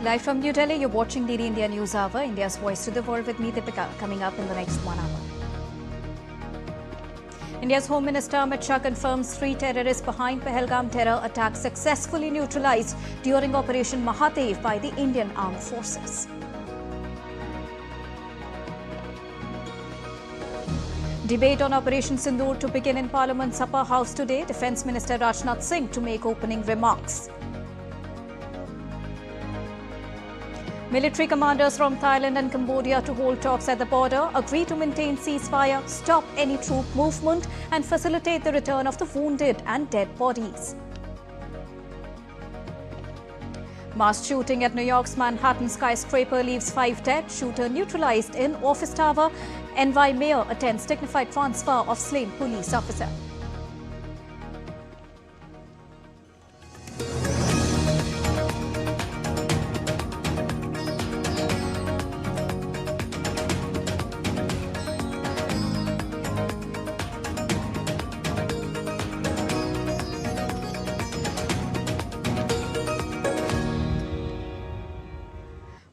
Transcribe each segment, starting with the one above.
Live from New Delhi, you're watching DD India News Hour, India's voice to the world with me, Deepika, coming up in the next 1 hour. India's Home Minister Amit Shah confirms 3 terrorists behind Pahalgam terror attack successfully neutralized during Operation Mahadev by the Indian Armed Forces. Debate on Operation Sindoor to begin in Parliament's upper house today. Defence Minister Rajnath Singh to make opening remarks. Military commanders from Thailand and Cambodia to hold talks at the border, agree to maintain ceasefire, stop any troop movement and facilitate the return of the wounded and dead bodies. Mass shooting at New York's Manhattan skyscraper leaves 5 dead, shooter neutralized in office tower. NY mayor attends dignified transfer of slain police officer.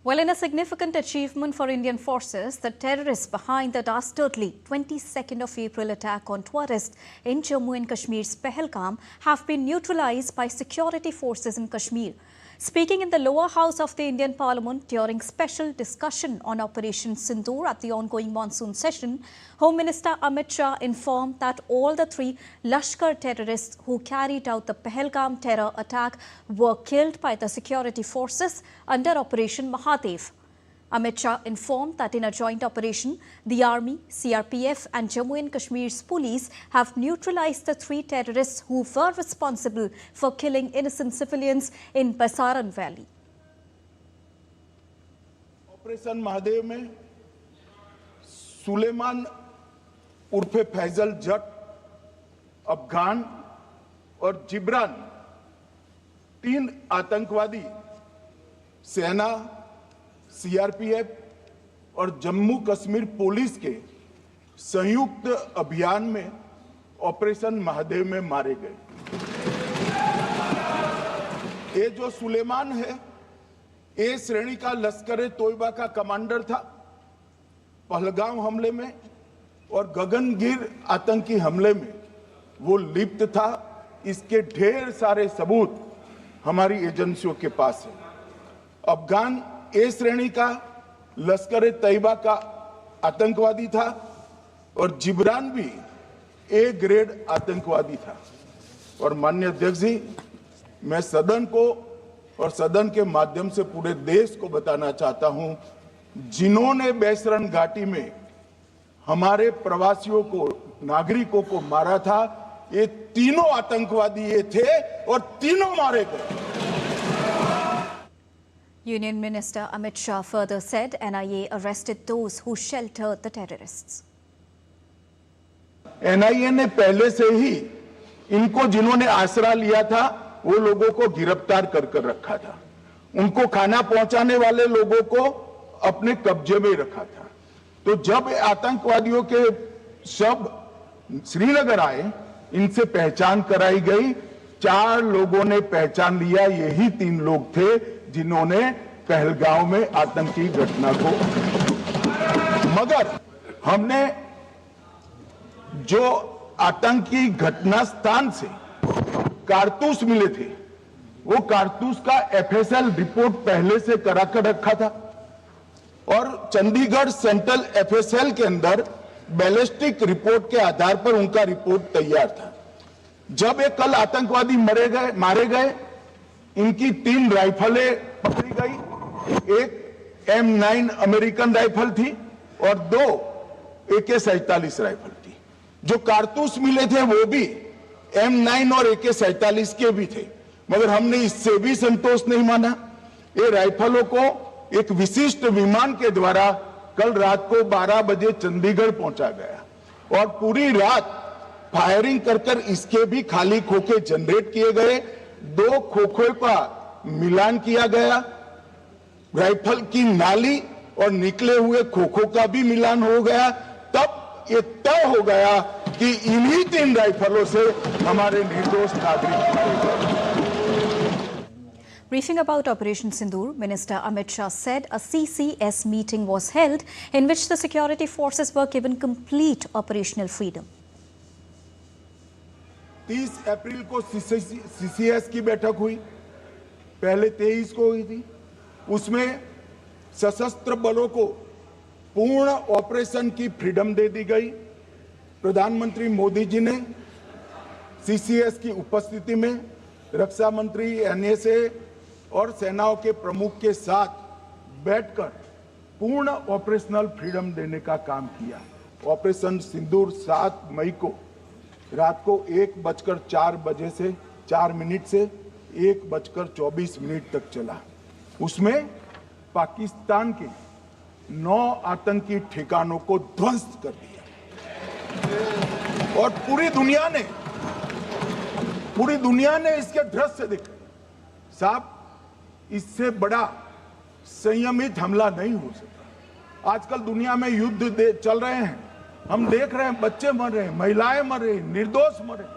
Well, in a significant achievement for Indian forces, the terrorists behind the dastardly 22nd of April attack on tourists in Jammu and Kashmir's Pahalgam have been neutralized by security forces in Kashmir. Speaking in the lower house of the Indian Parliament during special discussion on Operation Sindoor at the ongoing monsoon session, Home Minister Amit Shah informed that all the 3 Lashkar terrorists who carried out the Pahalgam terror attack were killed by the security forces under Operation Mahadev. Amit Shah informed that in a joint operation, the Army, CRPF and Jammu and Kashmir's police have neutralized the 3 terrorists who were responsible for killing innocent civilians in Basaran Valley. Operation Mahadev में सुलेमान उर्फे फैजल जट, अफगान और जिब्रान 3 आतंकवादी सेना, CRPF और Jammu Kashmir police के संयुक्त अभियान में operation Mahadev में मारे गए। ये जो सुलेमान है, ए श्रेणी का लश्कर तोयबा का कमांडर था। पहलगाम हमले में और गगनगिर आतंकी हमले में वो लिप्त था। इसके ढेर सारे सबूत हमारी एजेंसियों के पास है। अफगान ए श्रेणी का लश्कर तैयबा का आतंकवादी था और जिब्रान भी ए ग्रेड आतंकवादी था। और माननीय अध्यक्ष जी, मैं सदन को और सदन के माध्यम से पूरे देश को बताना चाहता हूं, जिन्होंने बैसरन घाटी में हमारे प्रवासियों को, नागरिकों को मारा था, ये तीनों आतंकवादी ये थे और तीनों मारे गए। Union Minister Amit Shah further said NIA arrested those who sheltered the terrorists. NIA ने पहले से ही इनको जिन्होंने आसरा लिया था वो लोगों को गिरफ्तार कर रखा था। उनको खाना पहुंचाने वाले लोगों को अपने कब्जे में रखा था। तो जब आतंकवादियों के शव श्रीनगर आए, इनसे पहचान कराई गई। 4 लोगों ने पहचान लिया, यही 3 लोग थे जिन्होंने पहलगांव में आतंकी घटना को। मगर हमने जो आतंकी घटना स्थान से कारतूस मिले थे, वो कारतूस का एफएसएल रिपोर्ट पहले से करा कर रखा था और चंडीगढ़ सेंट्रल एफएसएल के अंदर बैलिस्टिक रिपोर्ट के आधार पर उनका रिपोर्ट तैयार था। जब ये कल आतंकवादी मारे गए, इनकी 3 राइफलें पकड़ी गई। एक M9 अमेरिकन राइफल थी और 2 AK-47 राइफल थी। जो कारतूस मिले थे वो भी M9 और AK-47 के भी थे, मगर हमने इससे भी संतोष नहीं माना। ये राइफलों को एक विशिष्ट विमान के द्वारा कल रात को 12 बजे चंडीगढ़ पहुंचा गया और पूरी रात फायरिंग कर इसके भी खाली खोखे जनरेट किए गए। 2 खोखों का मिलान किया गया, राइफल की नाली और निकले हुए खोखों का भी मिलान हो गया। तब ये तय हो गया कि इन्हीं 3 राइफलों से हमारे निर्दोष नागरिक मारे गए। Briefing about Operation Sindoor, Minister Amit Shah said a CCS meeting was held in which the security forces were given complete operational freedom. 30 अप्रैल को CCS की बैठक हुई, पहले 23 को हुई थी। उसमें सशस्त्र बलों को पूर्ण ऑपरेशन की फ्रीडम दे दी गई। प्रधानमंत्री मोदी जी ने CCS की उपस्थिति में रक्षा मंत्री, NSA और सेनाओं के प्रमुख के साथ बैठकर पूर्ण ऑपरेशनल फ्रीडम देने का काम किया। ऑपरेशन सिंदूर 7 मई को रात को 1:04 से 4 मिनट से 1:24 तक चला। उसमें पाकिस्तान के 9 आतंकी ठिकानों को ध्वस्त कर दिया और पूरी दुनिया ने इसके दृश्य देखे। साहब, इससे बड़ा संयमित हमला नहीं हो सकता। आजकल दुनिया में युद्ध चल रहे हैं, हम देख रहे हैं, बच्चे मर रहे हैं, महिलाएं मर रही, निर्दोष मर रहे।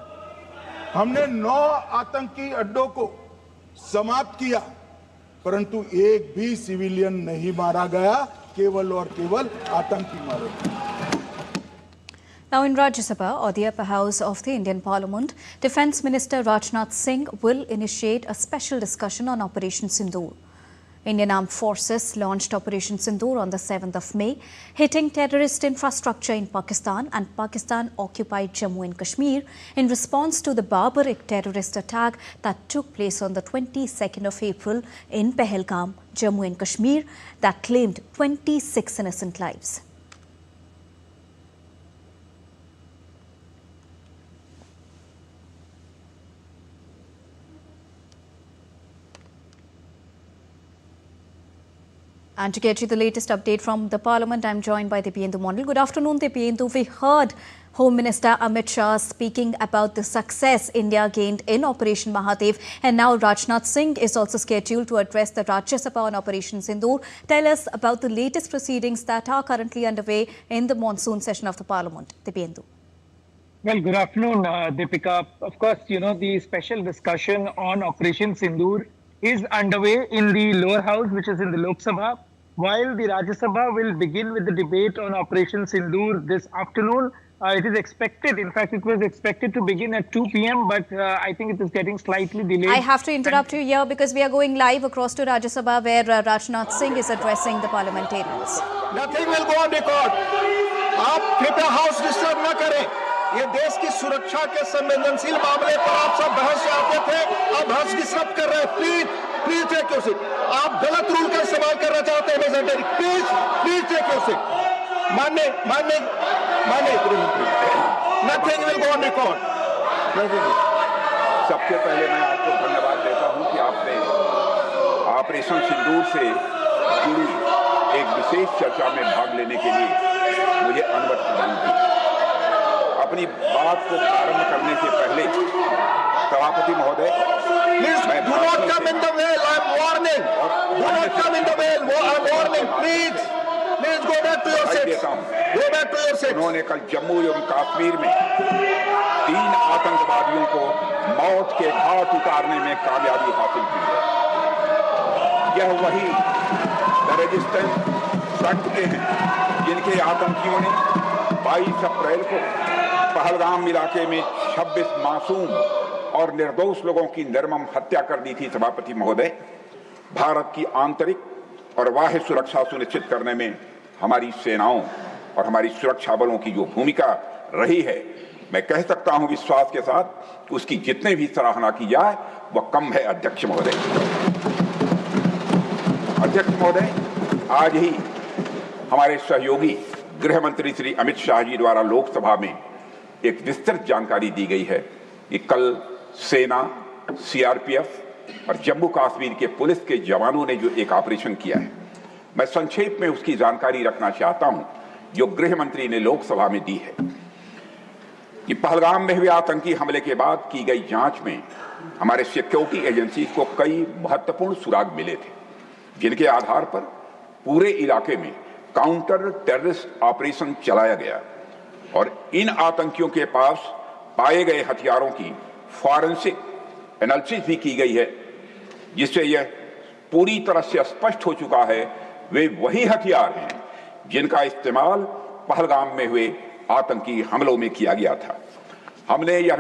हमने 9 आतंकी अड्डों को समाप्त किया, परंतु एक भी सिविलियन नहीं मारा गया, केवल और केवल आतंकी मारे। Now in Rajya Sabha, or the upper house of the Indian Parliament, Defence Minister Rajnath Singh will initiate a special discussion on Operation Sindoor. Indian Armed Forces launched Operation Sindoor on the 7th of May, hitting terrorist infrastructure in Pakistan and Pakistan-occupied Jammu and Kashmir in response to the barbaric terrorist attack that took place on the 22nd of April in Pahalgam, Jammu and Kashmir, that claimed 26 innocent lives. And to get you the latest update from the Parliament, I'm joined by Dipendu Mondal. Good afternoon, Dipendu. We heard Home Minister Amit Shah speaking about the success India gained in Operation Mahadev, and now Rajnath Singh is also scheduled to address the Rajya Sabha on Operation Sindoor. Tell us about the latest proceedings that are currently underway in the monsoon session of the Parliament. Dipendu. Well, good afternoon, Deepika. Of course, you know, the special discussion on Operation Sindoor is underway in the lower house, which is in the Lok Sabha, while the Rajya Sabha will begin with the debate on Operation Sindoor this afternoon. It is expected, in fact, it was expected to begin at 2 p.m., but I think it is getting slightly delayed. I have to interrupt you here because we are going live across to Rajya Sabha where Rajnath Singh is addressing the parliamentarians. Nothing will go on record. आप कृपया house disturb न करें। ये देश की सुरक्षा के संवेदनशील मामले पर आप सब बहस चाहते थे, आप हाउस डिस्टर्ब कर रहे हैं। Please take your seat. आप गलत रूल का इस्तेमाल करना चाहते हैं presenter. Please take your seat. मानने nothing will go on record. सबसे पहले मैं आपको धन्यवाद देता हूं कि आपने ऑपरेशन सिंदूर से जुड़ी एक विशेष चर्चा में भाग लेने के लिए मुझे अनुमति प्रदान की। अपनी बात को प्रारंभ करने से पहले सभापति महोदय, please do not come in the well, I am warning. Do not come in the well, I am warning. Please go back to your seat. Go back to your seat. उन्होंने कल जम्मू एवं कश्मीर में 3 आतंकवादियों को मौत के घाट उतारने में कामयाबी हासिल की है। यह वही रेजिस्टेंस फ्रंट के हैं जिनके आतंकियों ने 22 अप्रैल को पहलगाम इलाके में 26 मासूम और निर्दोष लोगों की निर्मम हत्या कर दी थी। सभापति महोदय, भारत की आंतरिक और बाह्य सुरक्षा सुनिश्चित करने में हमारी सेनाओं और हमारी सुरक्षा बलों की जो भूमिका रही है, मैं कह सकता हूं विश्वास के साथ कि उसकी जितने भी सराहना की जाए वह कम है। अध्यक्ष महोदय, आज ही हमारे सहयोगी गृह मंत्री श्री अमित शाह जी द्वारा लोकसभा में एक विस्तृत जानकारी दी गई है कि कल सेना, CRPF और जम्मू कश्मीर के पुलिस के जवानों ने जो एक ऑपरेशन किया है, मैं संक्षेप में उसकी जानकारी रखना चाहता हूं जो गृह मंत्री ने लोकसभा में दी है कि पहलगाम में हुए आतंकी हमले के बाद की गई जांच में हमारे सिक्योरिटी एजेंसी को कई महत्वपूर्ण सुराग मिले थे, जिनके आधार पर पूरे इलाके में काउंटर टेररिस्ट ऑपरेशन चलाया गया और इन आतंकियों के पास पाए गए हथियारों की फॉरेंसिक एनालिसिस भी की गई है जिससे यह पूरी तरह से स्पष्ट हो चुका है वे वही हथियार हैं जिनका इस्तेमाल पहलगाम में हुए आतंकी हमलों में किया गया था। हमने यह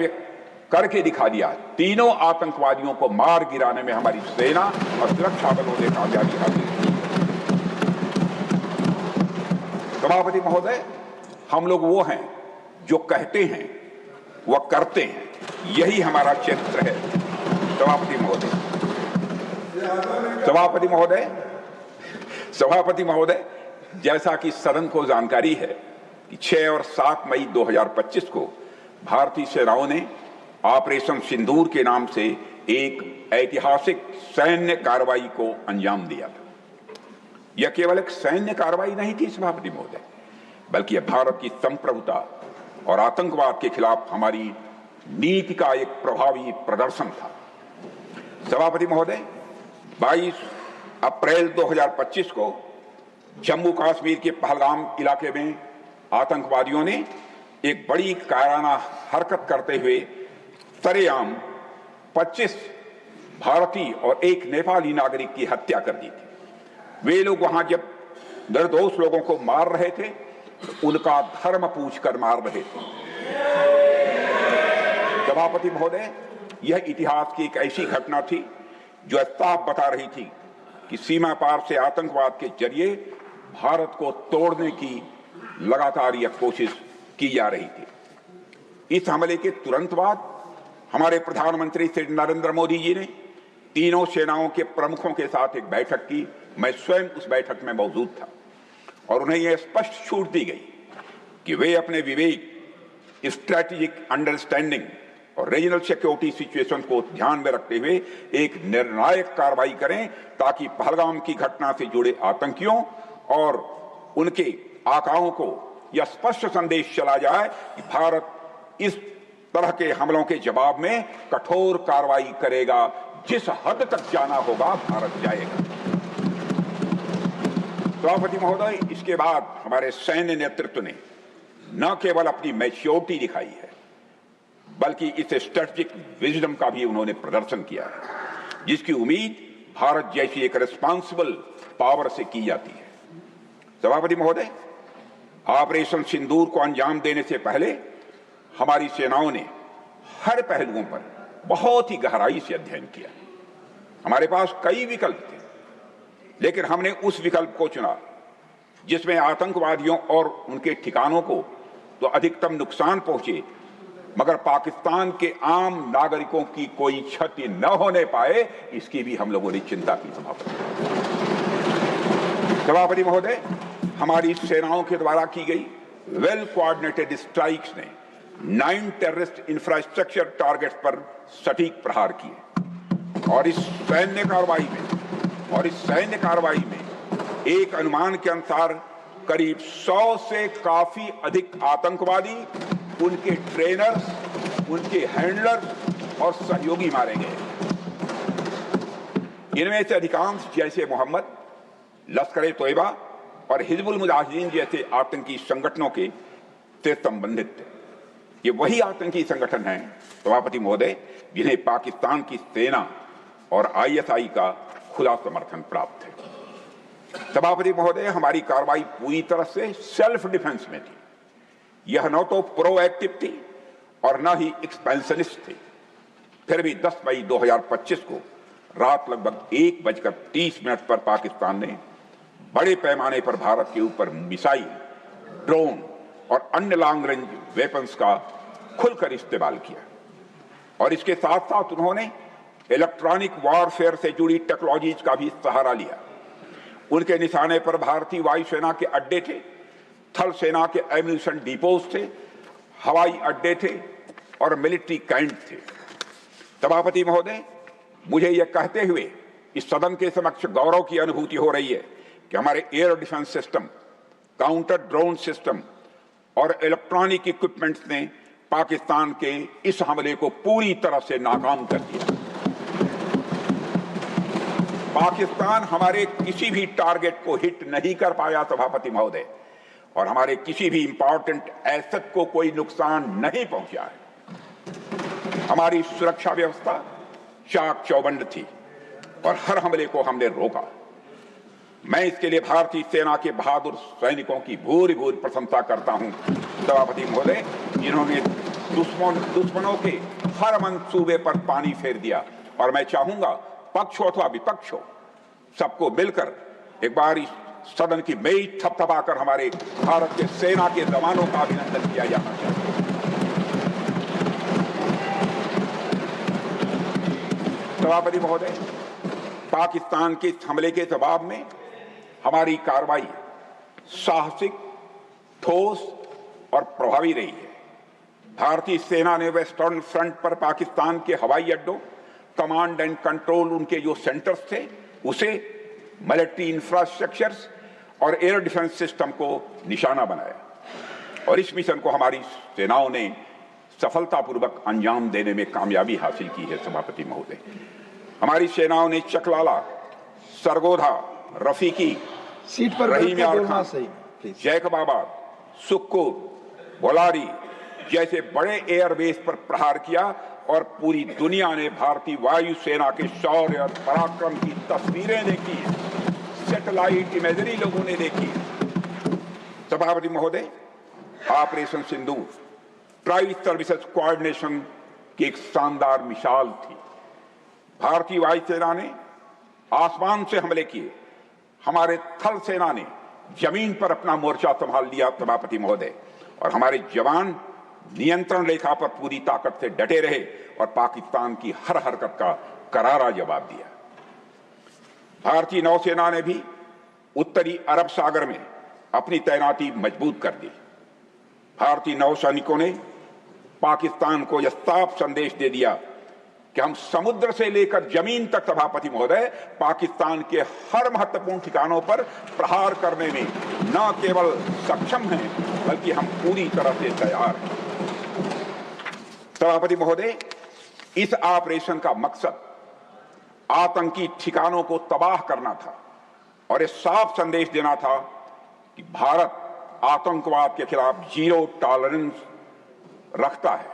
करके दिखा दिया, तीनों आतंकवादियों को मार गिराने में हमारी सेना और सुरक्षा बलों ने कामयाबी हासिल की। सभापति महोदय, हम लोग वो हैं जो कहते हैं वह करते हैं, यही हमारा चरित्र है। सभापति महोदय, जैसा कि सदन को जानकारी है कि 6 और 7 मई 2025 को भारतीय सेनाओं ने ऑपरेशन सिंदूर के नाम से एक ऐतिहासिक सैन्य कार्रवाई को अंजाम दिया था। यह केवल एक सैन्य कार्रवाई नहीं थी सभापति महोदय, बल्कि यह भारत की संप्रभुता और आतंकवाद के खिलाफ हमारी नीति का एक प्रभावी प्रदर्शन था। सभापति महोदय, 22 अप्रैल 2025 को जम्मू कश्मीर के पहलगाम इलाके में आतंकवादियों ने एक बड़ी कायराना हरकत करते हुए सरेआम 25 भारतीय और एक नेपाली नागरिक की हत्या कर दी थी। वे लोग वहां जब निर्दोष लोगों को मार रहे थे तो उनका धर्म पूछकर मार रहे थे। सभापति महोदय, यह इतिहास की एक ऐसी घटना थी जो साफ बता रही थी कि सीमा पार से आतंकवाद के जरिए भारत को तोड़ने की लगातार यह कोशिश की जा रही थी। इस हमले के तुरंत बाद हमारे प्रधानमंत्री श्री नरेंद्र मोदी जी ने तीनों सेनाओं के प्रमुखों के साथ एक बैठक की। मैं स्वयं उस बैठक में मौजूद था और उन्हें यह स्पष्ट छूट दी गई कि वे अपने विवेक, स्ट्रैटेजिक अंडरस्टैंडिंग और रीजनल सिक्योरिटी सिचुएशन को ध्यान में रखते हुए एक निर्णायक कार्रवाई करें ताकि पहलगाम की घटना से जुड़े आतंकियों और उनके आकाओं को यह स्पष्ट संदेश चला जाए कि भारत इस तरह के हमलों के जवाब में कठोर कार्रवाई करेगा। जिस हद तक जाना होगा भारत जाएगा। सभापति महोदय, इसके बाद हमारे सैन्य नेतृत्व ने न केवल अपनी मैच्योरिटी दिखाई है बल्कि इस स्ट्रेटेजिक विजडम का भी उन्होंने प्रदर्शन किया है जिसकी उम्मीद भारत जैसी एक रिस्पांसिबल पावर से की जाती है। सभापति महोदय, ऑपरेशन सिंदूर को अंजाम देने से पहले हमारी सेनाओं ने हर पहलुओं पर बहुत ही गहराई से अध्ययन किया। हमारे पास कई विकल्प थे, लेकिन हमने उस विकल्प को चुना जिसमें आतंकवादियों और उनके ठिकानों को तो अधिकतम नुकसान पहुंचे मगर पाकिस्तान के आम नागरिकों की कोई क्षति न होने पाए, इसकी भी हम लोगों ने चिंता की। सभापति महोदय, हमारी सेनाओं के द्वारा की गई वेल कोऑर्डिनेटेड स्ट्राइक्स ने 9 टेररिस्ट इंफ्रास्ट्रक्चर टारगेट्स पर सटीक प्रहार किए और इस सैन्य कार्रवाई में एक अनुमान के अनुसार करीब 100 से काफी अधिक आतंकवादी, उनके ट्रेनर्स, उनके हैंडलर्स और सहयोगी मारे गए। इनमें से अधिकांश जैसे मोहम्मद, लश्कर-ए-तोयबा और हिजबुल मुजाहिदीन जैसे आतंकी संगठनों के से संबंधित थे। ये वही आतंकी संगठन हैं सभापति महोदय जिन्हें पाकिस्तान की सेना और आईएसआई का खुला समर्थन प्राप्त है। सभापति महोदय, हमारी कार्रवाई पूरी तरह से सेल्फ डिफेंस में थी। यह न तो प्रोएक्टिव थी और न ही एक्सपेंशनिस्ट थी। फिर भी 10 मई 2025 को रात लगभग 1:30 पर पाकिस्तान ने बड़े पैमाने पर भारत के ऊपर मिसाइल, ड्रोन और अन्य लॉन्ग रेंज वेपन्स का खुलकर इस्तेमाल किया और इसके साथ साथ उन्होंने इलेक्ट्रॉनिक वॉरफेयर से जुड़ी टेक्नोलॉजीज का भी सहारा लिया। उनके निशाने पर भारतीय वायुसेना के अड्डे थे, थल सेना के एम्यूनिशन डिपोज थे, हवाई अड्डे थे और मिलिट्री कैंट थे। सभापति महोदय, मुझे यह कहते हुए इस सदन के समक्ष गौरव की अनुभूति हो रही है कि हमारे air defence system, counter drone system और इलेक्ट्रॉनिक इक्विपमेंट्स ने पाकिस्तान के इस हमले को पूरी तरह से नाकाम कर दिया। पाकिस्तान हमारे किसी भी टारगेट को हिट नहीं कर पाया सभापति महोदय, और हमारे किसी भी इंपॉर्टेंट एसेट को कोई नुकसान नहीं पहुंचा है। हमारी सुरक्षा व्यवस्था चाक चौबंद थी और हर हमले को हमने रोका। मैं इसके लिए भारतीय सेना के बहादुर सैनिकों की भूरि भूरि प्रशंसा करता हूं सभापति महोदय, जिन्होंने दुश्मनों के हर मंसूबे पर पानी फेर दिया। और मैं चाहूंगा पक्ष हो अथवा विपक्ष हो, सबको मिलकर एक बार इस सदन की मेज थपथपाकर हमारे भारत के सेना के जवानों का अभिनंदन किया जाना चाहिए। सभापति महोदय, पाकिस्तान के हमले के जवाब में हमारी कार्रवाई साहसिक, ठोस और प्रभावी रही है। भारतीय सेना ने वेस्टर्न फ्रंट पर पाकिस्तान के हवाई अड्डों, कमांड एंड कंट्रोल उनके जो सेंटर्स थे उसे, मिलिट्री इंफ्रास्ट्रक्चर्स और एयर डिफेंस सिस्टम को निशाना बनाया और इस मिशन को हमारी सेनाओं ने सफलतापूर्वक अंजाम देने में कामयाबी हासिल की है। सभापति महोदय, हमारी सेनाओं ने चकलाला, सरगोधा, रफीकी, सीट पर रहीम यार खान, सही, जैकबाबाद, सुक्कुर, बोलारी जैसे बड़े एयरबेस पर प्रहार किया और पूरी दुनिया ने भारतीय वायुसेना के शौर्य और पराक्रम की तस्वीरें देखी, सैटेलाइट इमेजरी लोगों ने देखी। सभापति महोदय, ऑपरेशन सिंदूर ट्राई सर्विसेज कोऑर्डिनेशन की एक शानदार मिसाल थी। भारतीय वायुसेना ने आसमान से हमले किए, हमारे थल सेना ने जमीन पर अपना मोर्चा संभाल लिया सभापति महोदय, और हमारे जवान नियंत्रण रेखा पर पूरी ताकत से डटे रहे और पाकिस्तान की हर हरकत का करारा जवाब दिया। भारतीय नौसेना ने भी उत्तरी अरब सागर में अपनी तैनाती मजबूत कर दी। भारतीय नौसैनिकों ने पाकिस्तान को यह साफ संदेश दे दिया कि हम समुद्र से लेकर जमीन तक सभापति महोदय पाकिस्तान के हर महत्वपूर्ण ठिकानों पर प्रहार करने में न केवल सक्षम हैं बल्कि हम पूरी तरह से तैयार हैं। सभापति महोदय, इस ऑपरेशन का मकसद आतंकी ठिकानों को तबाह करना था और एक साफ संदेश देना था कि भारत आतंकवाद के खिलाफ जीरो टॉलरेंस रखता है।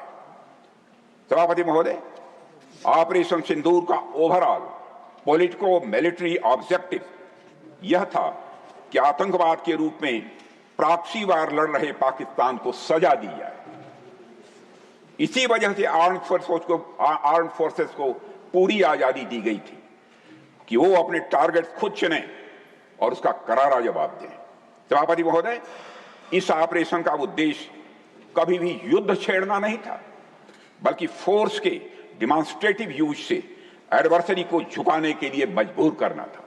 सभापति महोदय, ऑपरेशन सिंदूर का ओवरऑल पॉलिटिको मिलिट्री ऑब्जेक्टिव यह था कि आतंकवाद के रूप में प्रॉक्सी वार लड़ रहे पाकिस्तान को सजा दी जाए। इसी वजह से आर्म्ड फोर्सेस को पूरी आजादी दी गई थी कि वो अपने टारगेट खुद चुने और उसका करारा जवाब दें। सभापति महोदय, इस ऑपरेशन का उद्देश्य कभी भी युद्ध छेड़ना नहीं था, बल्कि फोर्स के डिमॉन्स्ट्रेटिव यूज से एडवर्सरी को झुकाने के लिए मजबूर करना था।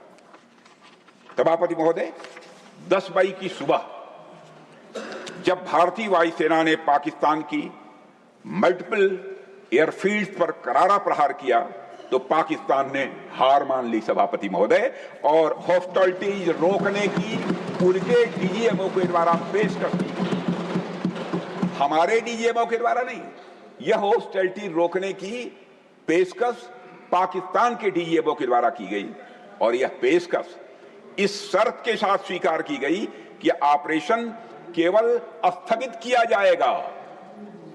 सभापति महोदय, 10 मई की सुबह जब भारतीय वायुसेना ने पाकिस्तान की मल्टीपल एयरफील्ड्स पर करारा प्रहार किया तो पाकिस्तान ने हार मान ली सभापति महोदय, और हॉस्टिलिटीज रोकने की उनके डीजीएमओ के द्वारा पेशकश की, हमारे डीजीएमओ के द्वारा नहीं। यह हॉस्टिलिटी रोकने की पेशकश पाकिस्तान के डीजीएमओ के द्वारा की गई और यह पेशकश इस शर्त के साथ स्वीकार की गई कि ऑपरेशन केवल स्थगित किया जाएगा,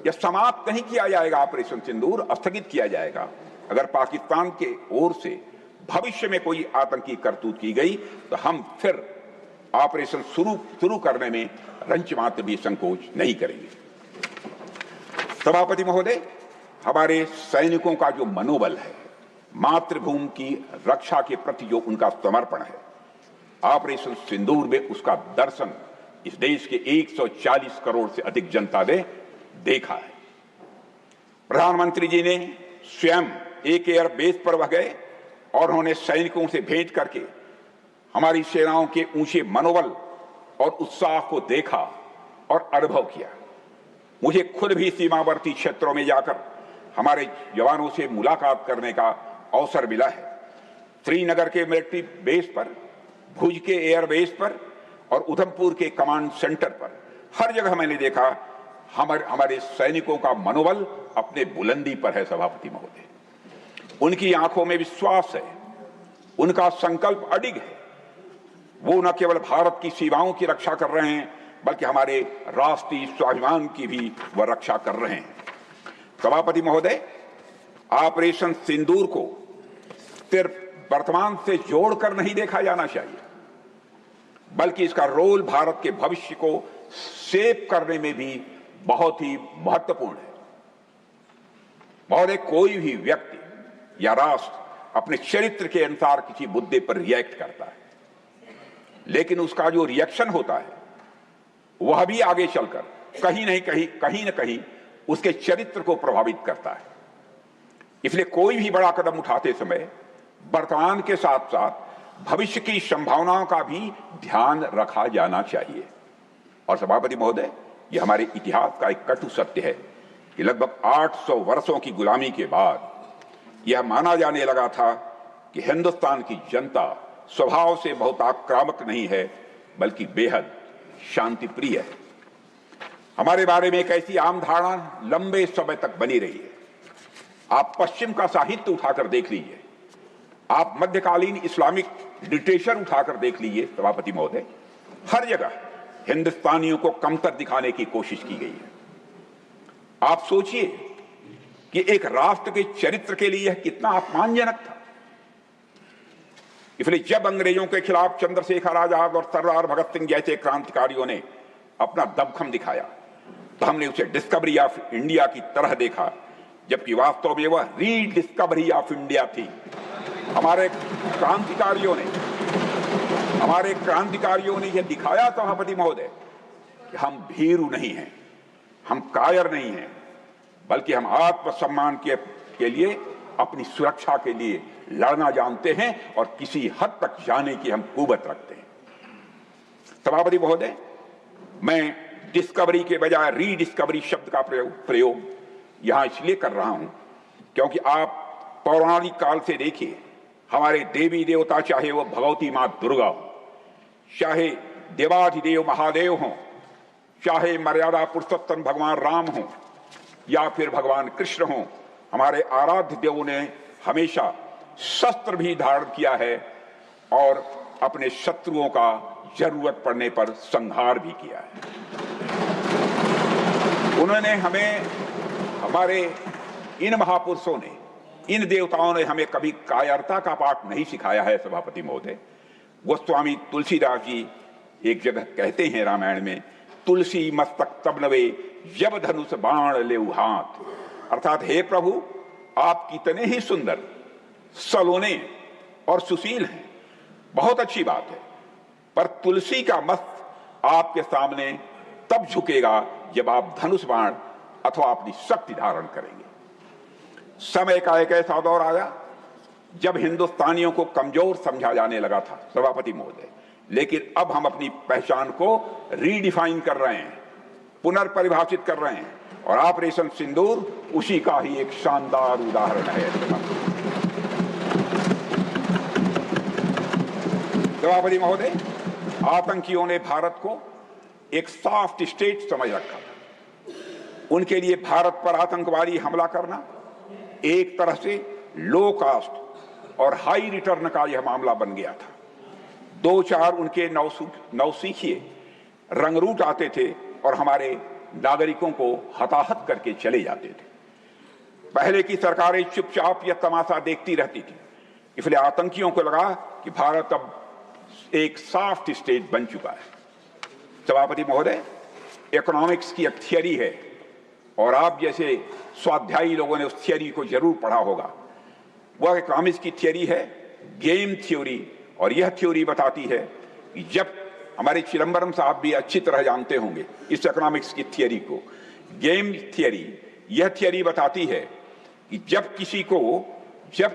यह समाप्त नहीं किया जाएगा। ऑपरेशन सिंदूर स्थगित किया जाएगा अगर पाकिस्तान के ओर से भविष्य में कोई आतंकी करतूत की गई तो हम फिर ऑपरेशन शुरू करने में रंच मात्र भी संकोच नहीं करेंगे। सभापति महोदय, हमारे सैनिकों का जो मनोबल है, मातृभूमि की रक्षा के प्रति जो उनका समर्पण है, ऑपरेशन सिंदूर में उसका दर्शन इस देश के 140 करोड़ से अधिक जनता ने देखा है। प्रधानमंत्री जी ने स्वयं एक एयर बेस पर वह गए और उन्होंने सैनिकों से भेंट करके हमारी सेनाओं के ऊंचे मनोबल और उत्साह को देखा और अनुभव किया। मुझे खुद भी सीमावर्ती क्षेत्रों में जाकर हमारे जवानों से मुलाकात करने का अवसर मिला है। श्रीनगर के मिलिट्री बेस पर, भुज के एयर बेस पर और उधमपुर के कमांड सेंटर पर हर जगह मैंने देखा हमारे सैनिकों का मनोबल अपने बुलंदी पर है। सभापति महोदय, उनकी आंखों में विश्वास है, उनका संकल्प अडिग है। वो न केवल भारत की सीमाओं की रक्षा कर रहे हैं बल्कि हमारे राष्ट्रीय स्वाभिमान की भी वह रक्षा कर रहे हैं। सभापति महोदय, ऑपरेशन सिंदूर को सिर्फ वर्तमान से जोड़कर नहीं देखा जाना चाहिए, बल्कि इसका रोल भारत के भविष्य को शेप करने में भी बहुत ही महत्वपूर्ण है। महोदय, कोई भी व्यक्ति या राष्ट्र अपने चरित्र के अनुसार किसी मुद्दे पर रिएक्ट करता है, लेकिन उसका जो रिएक्शन होता है वह भी आगे चलकर कहीं न कहीं उसके चरित्र को प्रभावित करता है। इसलिए कोई भी बड़ा कदम उठाते समय वर्तमान के साथ साथ भविष्य की संभावनाओं का भी ध्यान रखा जाना चाहिए। और सभापति महोदय, यह हमारे इतिहास का एक कटु सत्य है कि लगभग 800 वर्षों की गुलामी के बाद यह माना जाने लगा था कि हिंदुस्तान की जनता स्वभाव से बहुत आक्रामक नहीं है, बल्कि बेहद शांति प्रिय है। हमारे बारे में एक ऐसी आम धारणा लंबे समय तक बनी रही है। आप पश्चिम का साहित्य उठाकर देख लीजिए, आप मध्यकालीन इस्लामिक लिटरेचर उठाकर देख लीजिए सभापति महोदय, हर जगह हिंदुस्तानियों को कमतर दिखाने की कोशिश की गई है। आप सोचिए कि एक राष्ट्र के चरित्र के लिए यह कितना अपमानजनक था। इसलिए जब अंग्रेजों के खिलाफ चंद्रशेखर आजाद और सरदार भगत सिंह जैसे क्रांतिकारियों ने अपना दमखम दिखाया, तो हमने उसे डिस्कवरी ऑफ इंडिया की तरह देखा, जबकि वास्तव में वह रीडिस्कवरी ऑफ इंडिया थी। हमारे क्रांतिकारियों ने यह दिखाया सभापति महोदय कि हम भीरू नहीं हैं, हम कायर नहीं हैं, बल्कि हम आत्मसम्मान के लिए, अपनी सुरक्षा के लिए लड़ना जानते हैं और किसी हद तक जाने की हम कुवत रखते हैं। सभापति महोदय, मैं डिस्कवरी के बजाय रीडिस्कवरी शब्द का प्रयोग यहां इसलिए कर रहा हूं क्योंकि आप पौराणिक काल से देखिए, हमारे देवी देवता, चाहे वो भगवती मां दुर्गा हो, चाहे देवाधिदेव महादेव हो, चाहे मर्यादा पुरुषोत्तम भगवान राम हो या फिर भगवान कृष्ण हो, हमारे आराध्य देवों ने हमेशा शस्त्र भी धारण किया है और अपने शत्रुओं का जरूरत पड़ने पर संहार भी किया है। उन्होंने हमें, हमारे इन महापुरुषों ने, इन देवताओं ने हमें कभी कायरता का पाठ नहीं सिखाया है सभापति महोदय। गोस्वामी तुलसीदास जी एक जगह कहते हैं रामायण में, तुलसी मस्तक तब नवे जब धनुष बाण लेउ हाथ, अर्थात हे प्रभु, आप कितने ही सुंदर, सलोने और सुशील हैं, बहुत अच्छी बात है, पर तुलसी का मस्त आपके सामने तब झुकेगा जब आप धनुष बाण अथवा अपनी शक्ति धारण करेंगे। समय का एक ऐसा दौर आया जब हिंदुस्तानियों को कमजोर समझा जाने लगा था सभापति महोदय, लेकिन अब हम अपनी पहचान को रीडिफाइन कर रहे हैं, पुनर्परिभाषित कर रहे हैं, और ऑपरेशन सिंदूर उसी का ही एक शानदार उदाहरण है। सभापति महोदय, आतंकियों ने भारत को एक सॉफ्ट स्टेट समझ रखा था। उनके लिए भारत पर आतंकवादी हमला करना एक तरह से लो कास्ट और हाई रिटर्न का यह मामला बन गया था। दो चार उनके नौसिखिए रंगरूट आते थे और हमारे नागरिकों को हताहत करके चले जाते थे। पहले की सरकारें चुपचाप यह तमाशा देखती रहती थी, इसलिए आतंकियों को लगा कि भारत अब एक सॉफ्ट स्टेट बन चुका है। सभापति महोदय, इकोनॉमिक्स की एक थियरी है और आप जैसे स्वाध्यायी लोगों ने उस थियरी को जरूर पढ़ा होगा। वह इकोनॉमिक्स की थियरी है गेम थ्योरी, और यह थ्योरी बताती है कि जब, हमारे चिदंबरम साहब भी अच्छी तरह जानते होंगे इस इकोनॉमिक्स की थियरी को, गेम थियरी, यह थियरी बताती है कि जब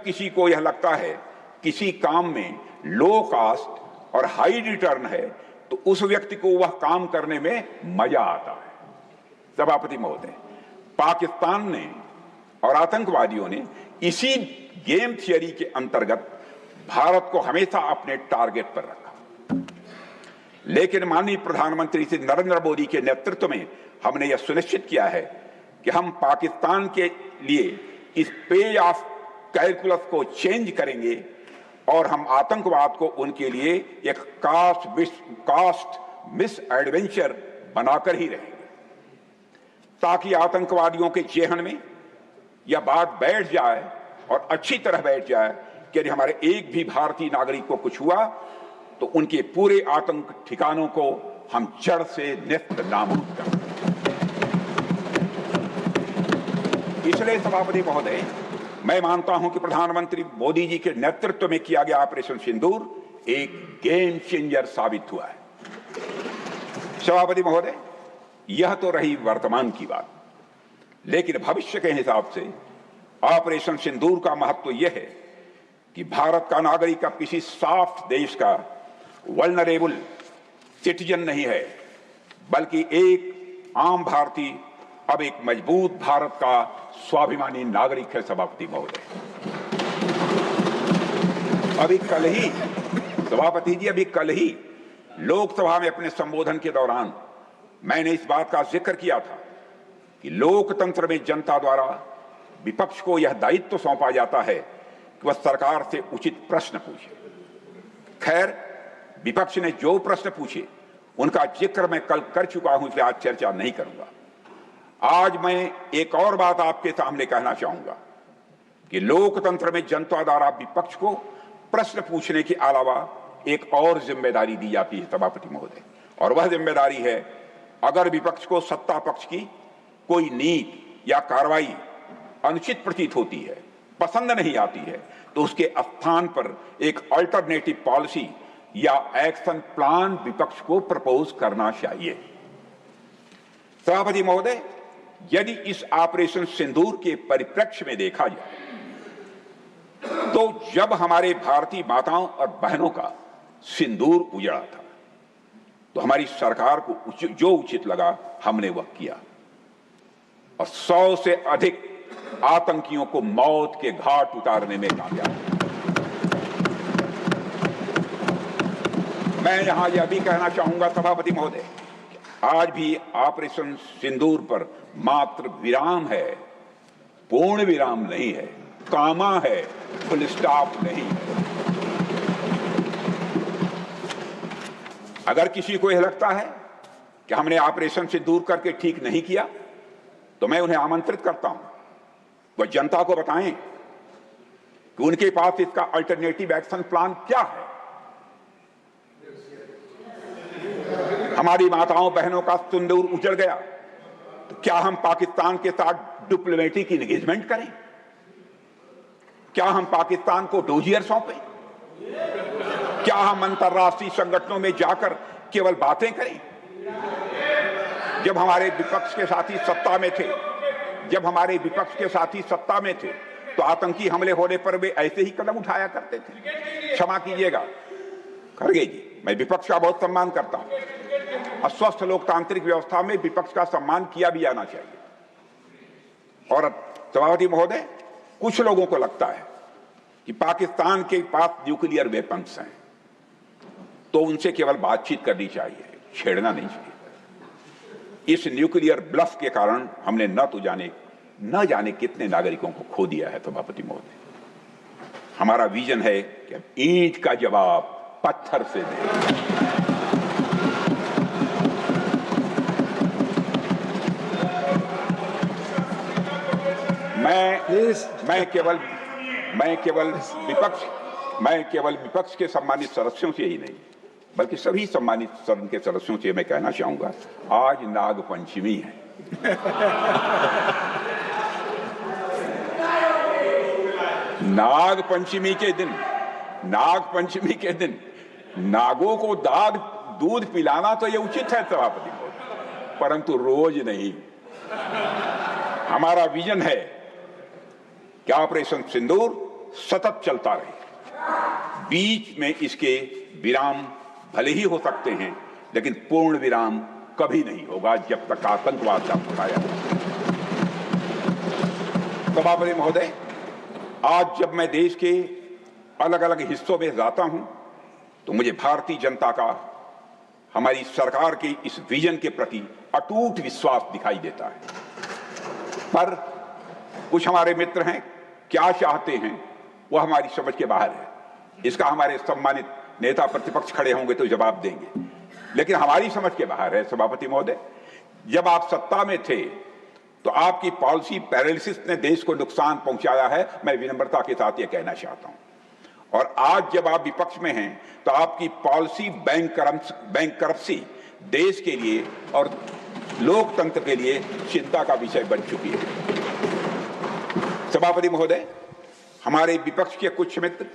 किसी को यह लगता है किसी काम में लो कास्ट और हाई रिटर्न है, तो उस व्यक्ति को वह काम करने में मजा आता है। सभापति महोदय, पाकिस्तान ने और आतंकवादियों ने इसी गेम थियरी के अंतर्गत भारत को हमेशा अपने टारगेट पर रखा, लेकिन माननीय प्रधानमंत्री श्री नरेंद्र मोदी के नेतृत्व में हमने यह सुनिश्चित किया है कि हम पाकिस्तान के लिए इस पेज ऑफ कैलकुलस को चेंज करेंगे और हम आतंकवाद को उनके लिए एक कास्ट मिस एडवेंचर बनाकर ही रहेंगे, ताकि आतंकवादियों के जेहन में यह बात बैठ जाए और अच्छी तरह बैठ जाए कि यदि हमारे एक भी भारतीय नागरिक को कुछ हुआ तो उनके पूरे आतंक ठिकानों को हम जड़ से नेस्त नाबूद कर दें। इसलिए सभापति महोदय, मैं मानता हूं कि प्रधानमंत्री मोदी जी के नेतृत्व में किया गया ऑपरेशन सिंदूर एक गेम चेंजर साबित हुआ है। सभापति महोदय, यह तो रही वर्तमान की बात, लेकिन भविष्य के हिसाब से ऑपरेशन सिंदूर का महत्व यह है कि भारत का नागरिक अब किसी सॉफ्ट देश का वल्नरेबल सिटीजन नहीं है, बल्कि एक आम भारतीय अब एक मजबूत भारत का स्वाभिमानी नागरिक है। सभापति महोदय, अभी कल ही सभापति जी लोकसभा में अपने संबोधन के दौरान मैंने इस बात का जिक्र किया था कि लोकतंत्र में जनता द्वारा विपक्ष को यह दायित्व सौंपा जाता है कि वह सरकार से उचित प्रश्न पूछे। खैर, विपक्ष ने जो प्रश्न पूछे उनका जिक्र मैं कल कर चुका हूं, इसलिए आज चर्चा नहीं करूंगा। आज मैं एक और बात आपके सामने कहना चाहूंगा कि लोकतंत्र में जनता द्वारा विपक्ष को प्रश्न पूछने के अलावा एक और जिम्मेदारी दी जाती है सभापति महोदय, और वह जिम्मेदारी है अगर विपक्ष को सत्ता पक्ष की कोई नीति या कार्रवाई अनुचित प्रतीत होती है, पसंद नहीं आती है, तो उसके स्थान पर एक अल्टरनेटिव पॉलिसी या एक्शन प्लान विपक्ष को प्रपोज करना चाहिए। सभापति महोदय, यदि इस ऑपरेशन सिंदूर के परिप्रेक्ष्य में देखा जाए तो जब हमारे भारतीय माताओं और बहनों का सिंदूर उजड़ा था तो हमारी सरकार को जो उचित लगा हमने वह किया, और 100 से अधिक आतंकियों को मौत के घाट उतारने में कामयाब। मैं यहां यह भी कहना चाहूंगा सभापति महोदय, आज भी ऑपरेशन सिंदूर पर मात्र विराम है, पूर्ण विराम नहीं है, कामा है, फुल स्टॉप नहीं है। अगर किसी को यह लगता है कि हमने ऑपरेशन सिंदूर करके ठीक नहीं किया तो मैं उन्हें आमंत्रित करता हूं, वह जनता को बताएं कि उनके पास इसका अल्टरनेटिव एक्शन प्लान क्या है। हमारी माताओं बहनों का सिंदूर उजड़ गया तो क्या हम पाकिस्तान के साथ डिप्लोमेटिक एंगेजमेंट करें? क्या हम पाकिस्तान को डोजियर सौंपें? क्या हम अंतर्राष्ट्रीय संगठनों में जाकर केवल बातें करें? जब हमारे विपक्ष के साथी सत्ता में थे तो आतंकी हमले होने पर वे ऐसे ही कदम उठाया करते थे। क्षमा कीजिएगा खड़गे जी, मैं विपक्ष का बहुत सम्मान करता हूं, और स्वस्थ लोकतांत्रिक व्यवस्था में विपक्ष का सम्मान किया भी जाना चाहिए। और सभापति महोदय, कुछ लोगों को लगता है कि पाकिस्तान के पास न्यूक्लियर वेपन्स हैं तो उनसे केवल बातचीत करनी चाहिए, छेड़ना नहीं चाहिए। इस न्यूक्लियर ब्लफ के कारण हमने न जाने कितने नागरिकों को खो दिया है सभापति महोदय। हमारा विजन है कि अब ईंट का जवाब पत्थर से दें। मैं केवल विपक्ष के सम्मानित सदस्यों से ही नहीं बल्कि सभी सम्मानित सदन के सदस्यों से मैं कहना चाहूंगा, आज नागपंचमी है। नागपंचमी के दिन नागों को दूध पिलाना तो ये उचित है सभापति, परंतु रोज नहीं। हमारा विजन है कि ऑपरेशन सिंदूर सतत चलता रहे, बीच में इसके विराम भले ही हो सकते हैं लेकिन पूर्ण विराम कभी नहीं होगा जब तक आतंकवाद का उठाया। सभापति महोदय, आज जब मैं देश के अलग अलग हिस्सों में जाता हूं तो मुझे भारतीय जनता का हमारी सरकार के इस विजन के प्रति अटूट विश्वास दिखाई देता है। पर कुछ हमारे मित्र हैं, क्या चाहते हैं वह हमारी समझ के बाहर है। इसका हमारे सम्मानित नेता प्रतिपक्ष खड़े होंगे तो जवाब देंगे, लेकिन हमारी समझ के बाहर है सभापति महोदय। जब आप सत्ता में थे तो आपकी पॉलिसी पैरालिसिस ने देश को नुकसान पहुंचाया है, मैं विनम्रता के साथ यह कहना चाहता हूं। और आज जब आप विपक्ष में हैं तो आपकी पॉलिसी बैंक करप्सी देश के लिए और लोकतंत्र के लिए चिंता का विषय बन चुकी है। सभापति महोदय, हमारे विपक्ष के कुछ मित्र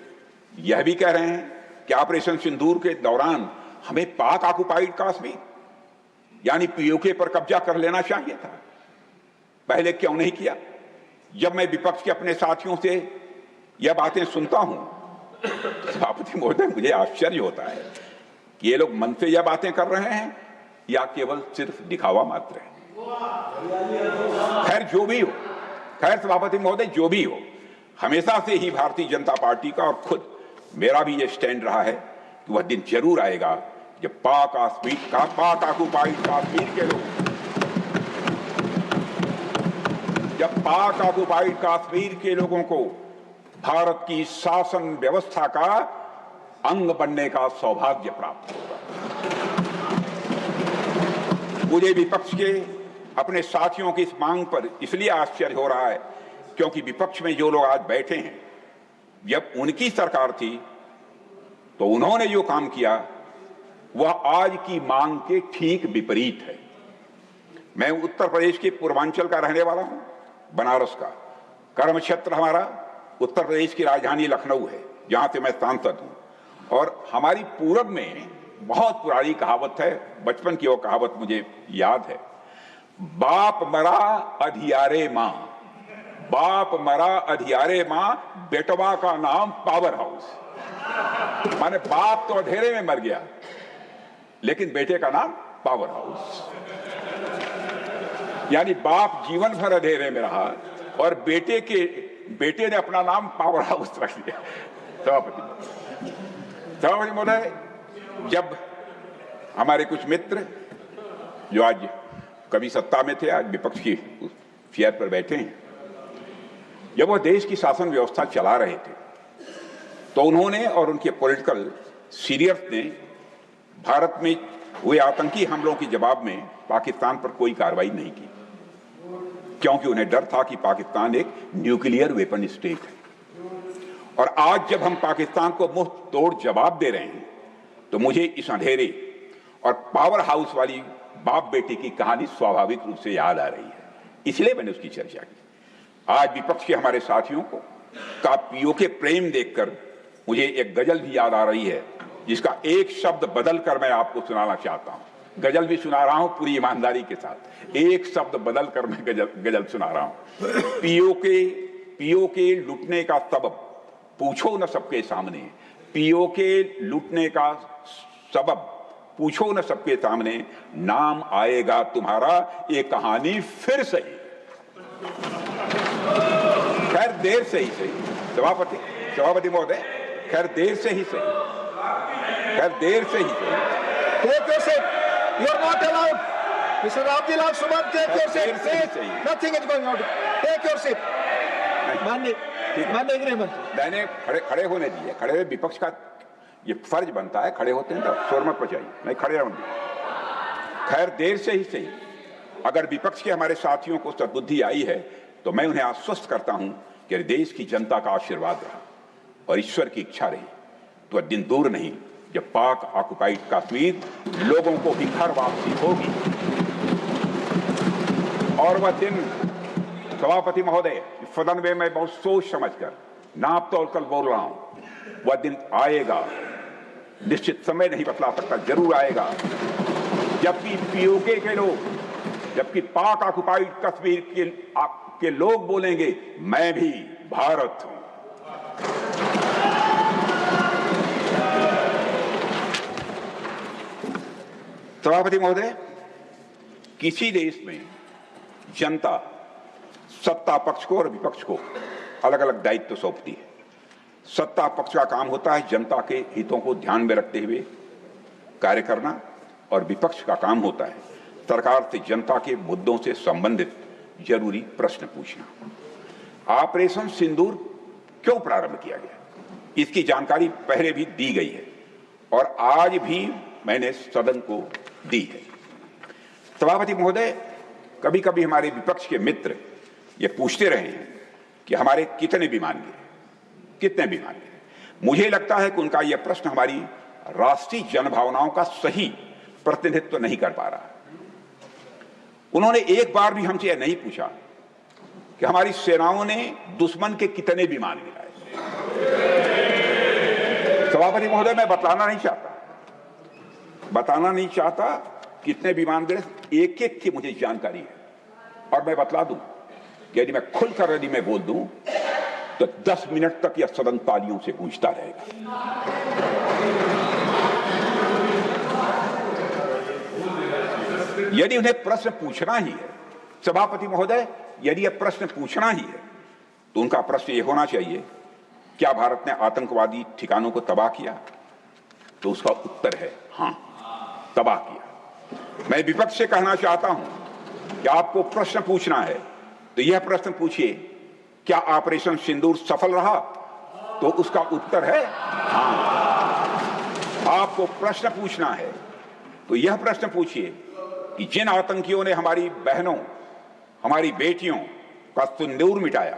यह भी कह रहे हैं कि ऑपरेशन सिंदूर के दौरान हमें पाक ऑक्युपाइड कश्मीर यानी पीओके पर कब्जा कर लेना चाहिए था, पहले क्यों नहीं किया? जब मैं विपक्ष के अपने साथियों से यह बातें सुनता हूं, सभापति महोदय, मुझे आश्चर्य होता है कि ये लोग मन से यह बातें कर रहे हैं या केवल सिर्फ दिखावा मात्र है। खैर जो भी हो, खैर सभापति महोदय, जो भी हो, हमेशा से ही भारतीय जनता पार्टी का और खुद मेरा भी ये स्टैंड रहा है कि वह दिन जरूर आएगा जब पाक ऑक्युपाइड कश्मीर के लोग, जब पाक ऑक्युपाइड कश्मीर के लोगों को भारत की शासन व्यवस्था का अंग बनने का सौभाग्य प्राप्त होगा। मुझे विपक्ष के अपने साथियों की इस मांग पर इसलिए आश्चर्य हो रहा है क्योंकि विपक्ष में जो लोग आज बैठे हैं, जब उनकी सरकार थी तो उन्होंने जो काम किया वह आज की मांग के ठीक विपरीत है। मैं उत्तर प्रदेश के पूर्वांचल का रहने वाला हूं, बनारस का। कर्म क्षेत्र हमारा उत्तर प्रदेश की राजधानी लखनऊ है, जहां से मैं सांसद हूं। और हमारी पूरब में बहुत पुरानी कहावत है, बचपन की वो कहावत मुझे याद है, बाप मरा अधियारे मां, बाप मरा अधियारे मां, बेटवा का नाम पावर हाउस। माने बाप तो अंधेरे में मर गया लेकिन बेटे का नाम पावर हाउस। यानी बाप जीवन भर अंधेरे में रहा और बेटे ने अपना नाम पावर हाउस रख लिया। सभापति महोदय, जब हमारे कुछ मित्र जो आज कभी सत्ता में थे, आज विपक्ष की चेयर पर बैठे हैं, जब वह देश की शासन व्यवस्था चला रहे थे तो उन्होंने और उनके पॉलिटिकल सीनियर्स ने भारत में हुए आतंकी हमलों के जवाब में पाकिस्तान पर कोई कार्रवाई नहीं की, क्योंकि उन्हें डर था कि पाकिस्तान एक न्यूक्लियर वेपन स्टेट है। और आज जब हम पाकिस्तान को मुंह तोड़ जवाब दे रहे हैं तो मुझे इस अंधेरे और पावर हाउस वाली बाप बेटी की कहानी स्वाभाविक रूप से याद आ रही है, इसलिए मैंने उसकी चर्चा की। आज विपक्ष के हमारे साथियों को का पीओके प्रेम देखकर मुझे एक गजल भी याद आ रही है, जिसका एक शब्द बदल कर मैं आपको सुनाना चाहता हूं। गजल भी सुना रहा हूं पूरी ईमानदारी के साथ, एक शब्द बदल कर मैं गजल सुना रहा हूं। पीओके लुटने का सबब पूछो न सबके सामने, पीओके लुटने का सबब पूछो न सबके सामने, नाम आएगा तुम्हारा ये कहानी फिर सही। खैर देर से ही सही, सभापति महोदय, खैर देर से ही सही, खैर देर से ही सही। Take your seat. You are not allowed. Mr. Abdullah Suman, take your seat. Please. Nothing is going on. Take your seat. माननीय गृह मंत्री, मैंने खड़े होने दिए, खड़े हुए विपक्ष का ये फर्ज बनता है, खड़े होते हैं तो शोर मत मचाइए, नहीं खड़े रहूंगी। खैर देर से ही सही, अगर विपक्ष के हमारे साथियों को सद्बुद्धि आई है तो मैं उन्हें आश्वस्त करता हूं कि देश की जनता का आशीर्वाद रहा और ईश्वर की इच्छा रही तो दिन दूर नहीं जब पाक ऑक्युपाइड कश्मीर लोगों को भी घर वापसी होगी। और वह दिन, सभापति महोदय, सदन में मैं बहुत सोच समझकर नाप तोल कर बोल रहा हूं, वह दिन आएगा, निश्चित समय नहीं बतला सकता, जरूर आएगा, जबकि पीओके के लोग, जबकि पाक ऑक्युपाइड कश्मीर के लोग बोलेंगे मैं भी भारत हूं। सभापति महोदय, किसी देश में जनता सत्ता पक्ष को और विपक्ष को अलग अलग दायित्व सौंपती है। सत्ता पक्ष का काम होता है जनता के हितों को ध्यान में रखते हुए कार्य करना और विपक्ष का काम होता है सरकार से जनता के मुद्दों से संबंधित जरूरी प्रश्न पूछना। ऑपरेशन सिंदूर क्यों प्रारंभ किया गया, इसकी जानकारी पहले भी दी गई है और आज भी मैंने सदन को दी है। सभापति महोदय, कभी कभी हमारे विपक्ष के मित्र ये पूछते रहे हैं कि हमारे कितने विमान गिरे, कितने विमान गिरे। मुझे लगता है कि उनका यह प्रश्न हमारी राष्ट्रीय जनभावनाओं का सही प्रतिनिधित्व नहीं कर पा रहा। उन्होंने एक बार भी हमसे यह नहीं पूछा कि हमारी सेनाओं ने दुश्मन के कितने विमान गिराए। सभापति महोदय, मैं बताना नहीं चाहता कितने विमान गिरे, एक एक की मुझे जानकारी है। और मैं बतला दूं कि यदि मैं खुलकर यदि मैं बोल दूं तो 10 मिनट तक यह सदन तालियों से गूंजता रहेगा। यदि उन्हें प्रश्न पूछना ही है, सभापति महोदय, यदि यह प्रश्न पूछना ही है तो उनका प्रश्न यह होना चाहिए, क्या भारत ने आतंकवादी ठिकानों को तबाह किया? तो उसका उत्तर है हां, तबाह किया। मैं विपक्ष से कहना चाहता हूं कि आपको प्रश्न पूछना है तो यह प्रश्न पूछिए, क्या ऑपरेशन सिंदूर सफल रहा? तो उसका उत्तर है हां। आपको प्रश्न पूछना है तो यह प्रश्न पूछिए कि जिन आतंकियों ने हमारी बहनों, हमारी बेटियों का सिंदूर मिटाया,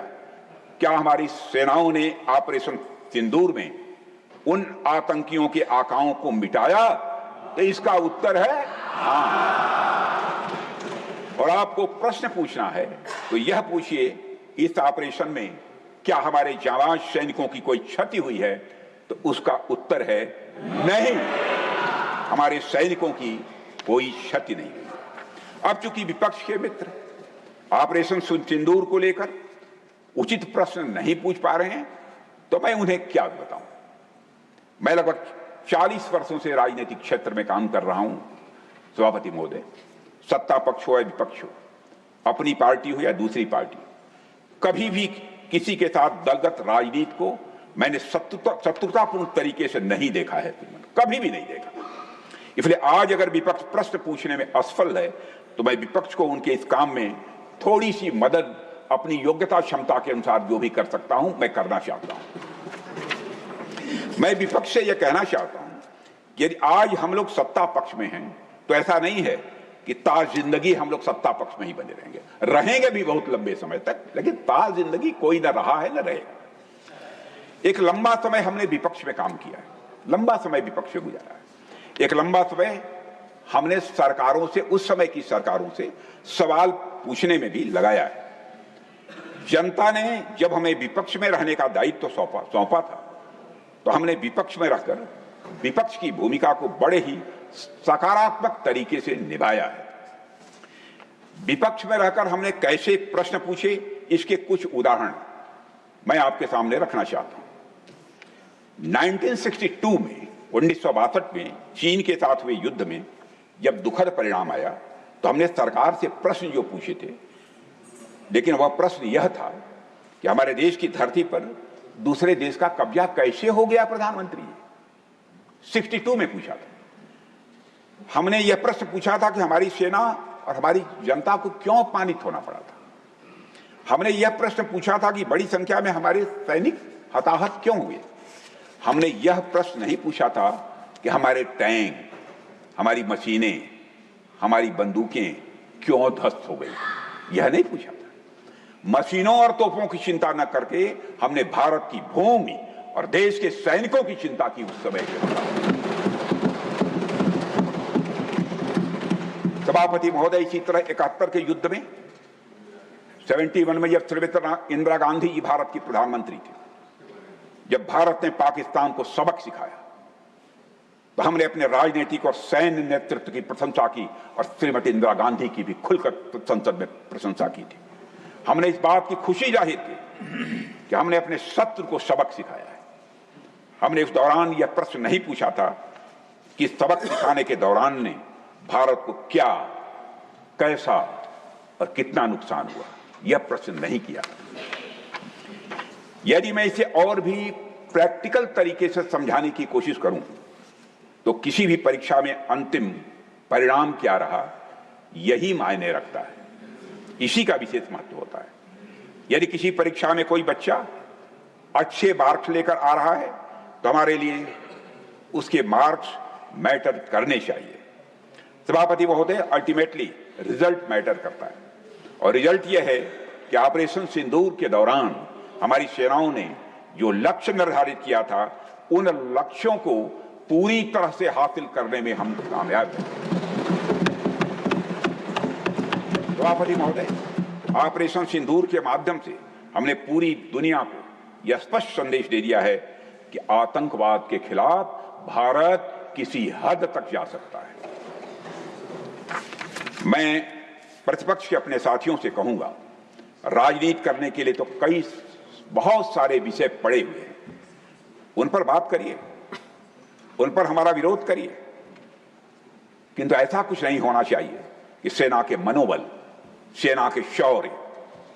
क्या हमारी सेनाओं ने ऑपरेशन सिंदूर में उन आतंकियों के आकाओं को मिटाया? तो इसका उत्तर है हां। और आपको प्रश्न पूछना है तो यह पूछिए, इस ऑपरेशन में क्या हमारे जाबाज सैनिकों की कोई क्षति हुई है? तो उसका उत्तर है नहीं, हमारे सैनिकों की कोई क्षति नहीं हुई। अब चूंकि विपक्ष के मित्र ऑपरेशन सिंदूर को लेकर उचित प्रश्न नहीं पूछ पा रहे हैं तो मैं उन्हें क्या बताऊं। मैं लगभग 40 वर्षों से राजनीतिक क्षेत्र में काम कर रहा हूं सभापति महोदय। सत्ता पक्ष हो या विपक्ष हो, अपनी पार्टी हो या दूसरी पार्टी, कभी भी किसी के साथ दलगत राजनीति को मैंने शत्रुतापूर्ण तरीके से नहीं देखा है, कभी भी नहीं देखा। इसलिए आज अगर विपक्ष प्रश्न पूछने में असफल है तो मैं विपक्ष को उनके इस काम में थोड़ी सी मदद अपनी योग्यता क्षमता के अनुसार जो भी कर सकता हूं मैं करना चाहता हूं। मैं विपक्ष से यह कहना चाहता हूं कि यदि आज हम लोग सत्ता पक्ष में हैं तो ऐसा नहीं है कि ताज जिंदगी हम लोग सत्ता पक्ष में ही बने रहेंगे भी बहुत लंबे समय तक, लेकिन ताज जिंदगी कोई न रहा है न रहेगा। एक लंबा समय हमने विपक्ष में काम किया है, लंबा समय विपक्ष में गुजारा है। एक लंबा समय हमने सरकारों से, उस समय की सरकारों से सवाल पूछने में भी लगाया है। जनता ने जब हमें विपक्ष में रहने का दायित्व सौंपा था तो हमने विपक्ष में रहकर विपक्ष की भूमिका को बड़े ही सकारात्मक तरीके से निभाया है। विपक्ष में रहकर हमने कैसे प्रश्न पूछे, इसके कुछ उदाहरण मैं आपके सामने रखना चाहता हूं। 1962 में 1962 में चीन के साथ हुए युद्ध में जब दुखद परिणाम आया तो हमने सरकार से प्रश्न जो पूछे थे, लेकिन वह प्रश्न यह था कि हमारे देश की धरती पर दूसरे देश का कब्जा कैसे हो गया प्रधानमंत्री। 62 में पूछा था हमने यह प्रश्न पूछा था कि हमारी सेना और हमारी जनता को क्यों अपमानित होना पड़ा था। हमने यह प्रश्न पूछा था कि बड़ी संख्या में हमारे सैनिक हताहत क्यों हुए। हमने यह प्रश्न नहीं पूछा था कि हमारे टैंक, हमारी मशीनें, हमारी बंदूकें क्यों ध्वस्त हो गई, यह नहीं पूछा था। मशीनों और तोपों की चिंता न करके हमने भारत की भूमि और देश के सैनिकों की चिंता की उस समय के। सभापति महोदय, इसी तरह 71 के युद्ध में 71 में जब श्रीमती इंदिरा गांधी जी भारत की प्रधानमंत्री थी, जब भारत ने पाकिस्तान को सबक सिखाया तो हमने अपने राजनीतिक और सैन्य नेतृत्व की प्रशंसा की और श्रीमती इंदिरा गांधी की भी खुलकर संसद में प्रशंसा की थी। हमने इस बात की खुशी जाहिर की कि हमने अपने शत्रु को सबक सिखाया है। हमने उस दौरान यह प्रश्न नहीं पूछा था कि सबक सिखाने के दौरान ने भारत को क्या, कैसा और कितना नुकसान हुआ, यह प्रश्न नहीं किया। यदि मैं इसे और भी प्रैक्टिकल तरीके से समझाने की कोशिश करूं तो किसी भी परीक्षा में अंतिम परिणाम क्या रहा यही मायने रखता है, इसी का विशेष महत्व होता है। यदि किसी परीक्षा में कोई बच्चा अच्छे मार्क्स लेकर आ रहा है तो हमारे लिए उसके मार्क्स मैटर करने चाहिए। सभापति महोदय, अल्टीमेटली रिजल्ट मैटर करता है और रिजल्ट यह है कि ऑपरेशन सिंदूर के दौरान हमारी सेनाओं ने जो लक्ष्य निर्धारित किया था उन लक्ष्यों को पूरी तरह से हासिल करने में हम कामयाब हैं। सभापति महोदय, ऑपरेशन सिंदूर के माध्यम से हमने पूरी दुनिया को यह स्पष्ट संदेश दे दिया है कि आतंकवाद के खिलाफ भारत किसी हद तक जा सकता है। मैं प्रतिपक्ष के अपने साथियों से कहूंगा, राजनीति करने के लिए तो बहुत सारे विषय पड़े हुए हैं, उन पर बात करिए, उन पर हमारा विरोध करिए, किंतु ऐसा कुछ नहीं होना चाहिए कि सेना के मनोबल, सेना के शौर्य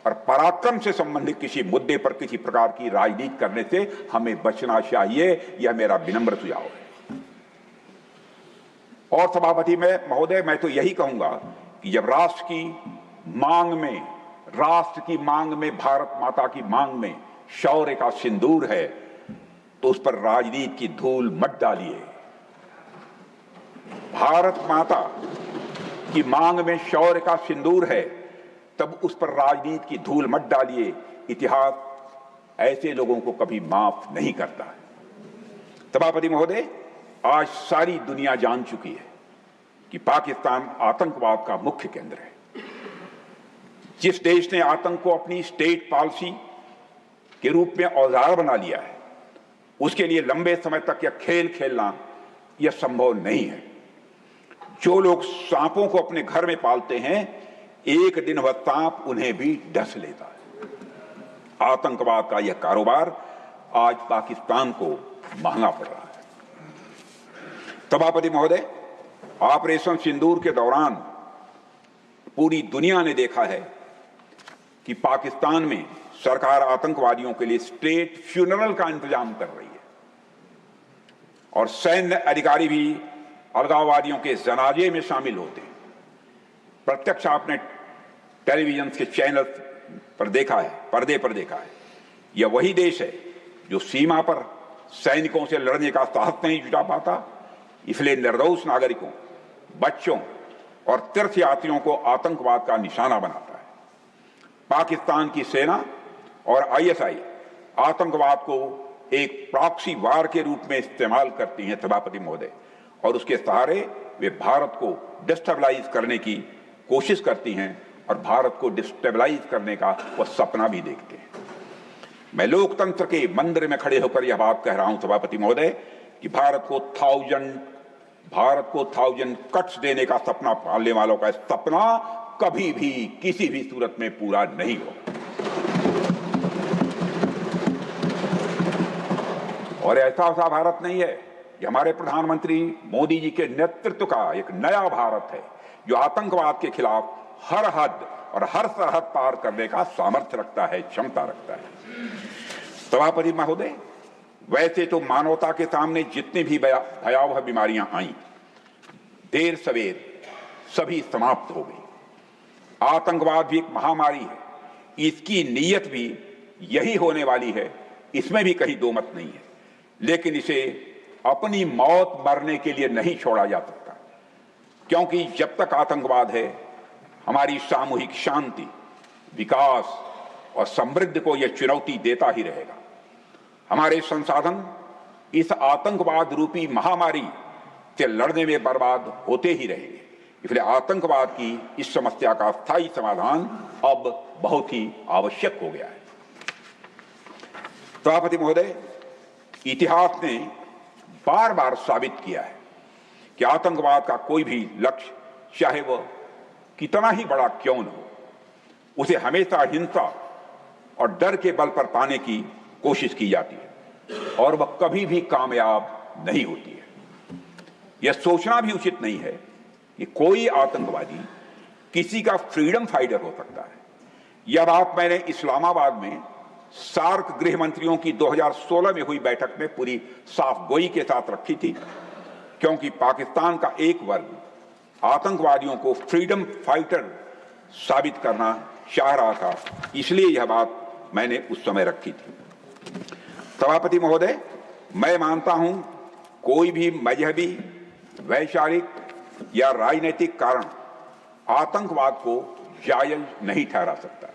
और पराक्रम से संबंधित किसी मुद्दे पर किसी प्रकार की राजनीति करने से हमें बचना चाहिए। यह मेरा विनम्र सुझाव है। और सभापति महोदय, मैं तो यही कहूंगा कि जब राष्ट्र की मांग में भारत माता की मांग में शौर्य का सिंदूर है, तो उस पर राजनीति की धूल मत डालिए। भारत माता की मांग में शौर्य का सिंदूर है, तब उस पर राजनीति की धूल मत डालिए। इतिहास ऐसे लोगों को कभी माफ नहीं करता है। सभापति महोदय, आज सारी दुनिया जान चुकी है कि पाकिस्तान आतंकवाद का मुख्य केंद्र है। जिस देश ने आतंक को अपनी स्टेट पॉलिसी के रूप में औजार बना लिया है, उसके लिए लंबे समय तक यह खेल खेलना यह संभव नहीं है। जो लोग सांपों को अपने घर में पालते हैं, एक दिन वह सांप उन्हें भी डस लेता है। आतंकवाद का यह कारोबार आज पाकिस्तान को महंगा पड़ रहा है। सभापति महोदय, ऑपरेशन सिंदूर के दौरान पूरी दुनिया ने देखा है कि पाकिस्तान में सरकार आतंकवादियों के लिए स्टेट फ्यूनरल का इंतजाम कर रही है और सैन्य अधिकारी भी अलगाववादियों के जनाजे में शामिल होते हैं। प्रत्यक्ष आपने टेलीविजन के चैनल पर देखा है, पर्दे पर देखा है। यह वही देश है जो सीमा पर सैनिकों से लड़ने का साहस नहीं जुटा पाता, इसलिए निर्दोष नागरिकों, बच्चों और तीर्थयात्रियों को आतंकवाद का निशाना बनाता है। पाकिस्तान की सेना और आईएसआई आतंकवाद को एक प्रॉक्सी वार के रूप में इस्तेमाल करती हैं सभापति महोदय, और उसके सहारे वे भारत को डिस्टेबलाइज करने की कोशिश करती हैं और भारत को डिस्टेबलाइज करने का वह सपना भी देखते हैं। मैं लोकतंत्र के मंदिर में खड़े होकर यह बात कह रहा हूं सभापति महोदय कि भारत को 1000 कट्स देने का सपना पालने वालों का सपना कभी भी किसी भी सूरत में पूरा नहीं होगा। और ऐसा भारत नहीं है। ये हमारे प्रधानमंत्री मोदी जी के नेतृत्व का एक नया भारत है जो आतंकवाद के खिलाफ हर हद और हर सरहद पार करने का सामर्थ्य रखता है, क्षमता रखता है। सभापति महोदय, वैसे तो मानवता के सामने जितनी भी भयावह बीमारियां आई, देर सवेर सभी समाप्त हो गई। आतंकवाद भी एक महामारी है, इसकी नीयत भी यही होने वाली है, इसमें भी कहीं दो मत नहीं है। लेकिन इसे अपनी मौत मरने के लिए नहीं छोड़ा जा सकता, क्योंकि जब तक आतंकवाद है, हमारी सामूहिक शांति, विकास और समृद्धि को यह चुनौती देता ही रहेगा। हमारे संसाधन इस आतंकवाद रूपी महामारी से लड़ने में बर्बाद होते ही रहेंगे। इसलिए आतंकवाद की इस समस्या का स्थायी समाधान अब बहुत ही आवश्यक हो गया है। सभापति महोदय, इतिहास ने बार बार साबित किया है कि आतंकवाद का कोई भी लक्ष्य, चाहे वह कितना ही बड़ा क्यों न हो, उसे हमेशा हिंसा और डर के बल पर पाने की कोशिश की जाती है और वह कभी भी कामयाब नहीं होती है। यह सोचना भी उचित नहीं है कि कोई आतंकवादी किसी का फ्रीडम फाइटर हो सकता है। यह बात मैंने इस्लामाबाद में सार्क गृह मंत्रियों की 2016 में हुई बैठक में पूरी साफ गोई के साथ रखी थी, क्योंकि पाकिस्तान का एक वर्ग आतंकवादियों को फ्रीडम फाइटर साबित करना चाह रहा था, इसलिए यह बात मैंने उस समय रखी थी। सभापति महोदय, मैं मानता हूं कोई भी मजहबी, वैचारिक या राजनीतिक कारण आतंकवाद को जायज नहीं ठहरा सकता।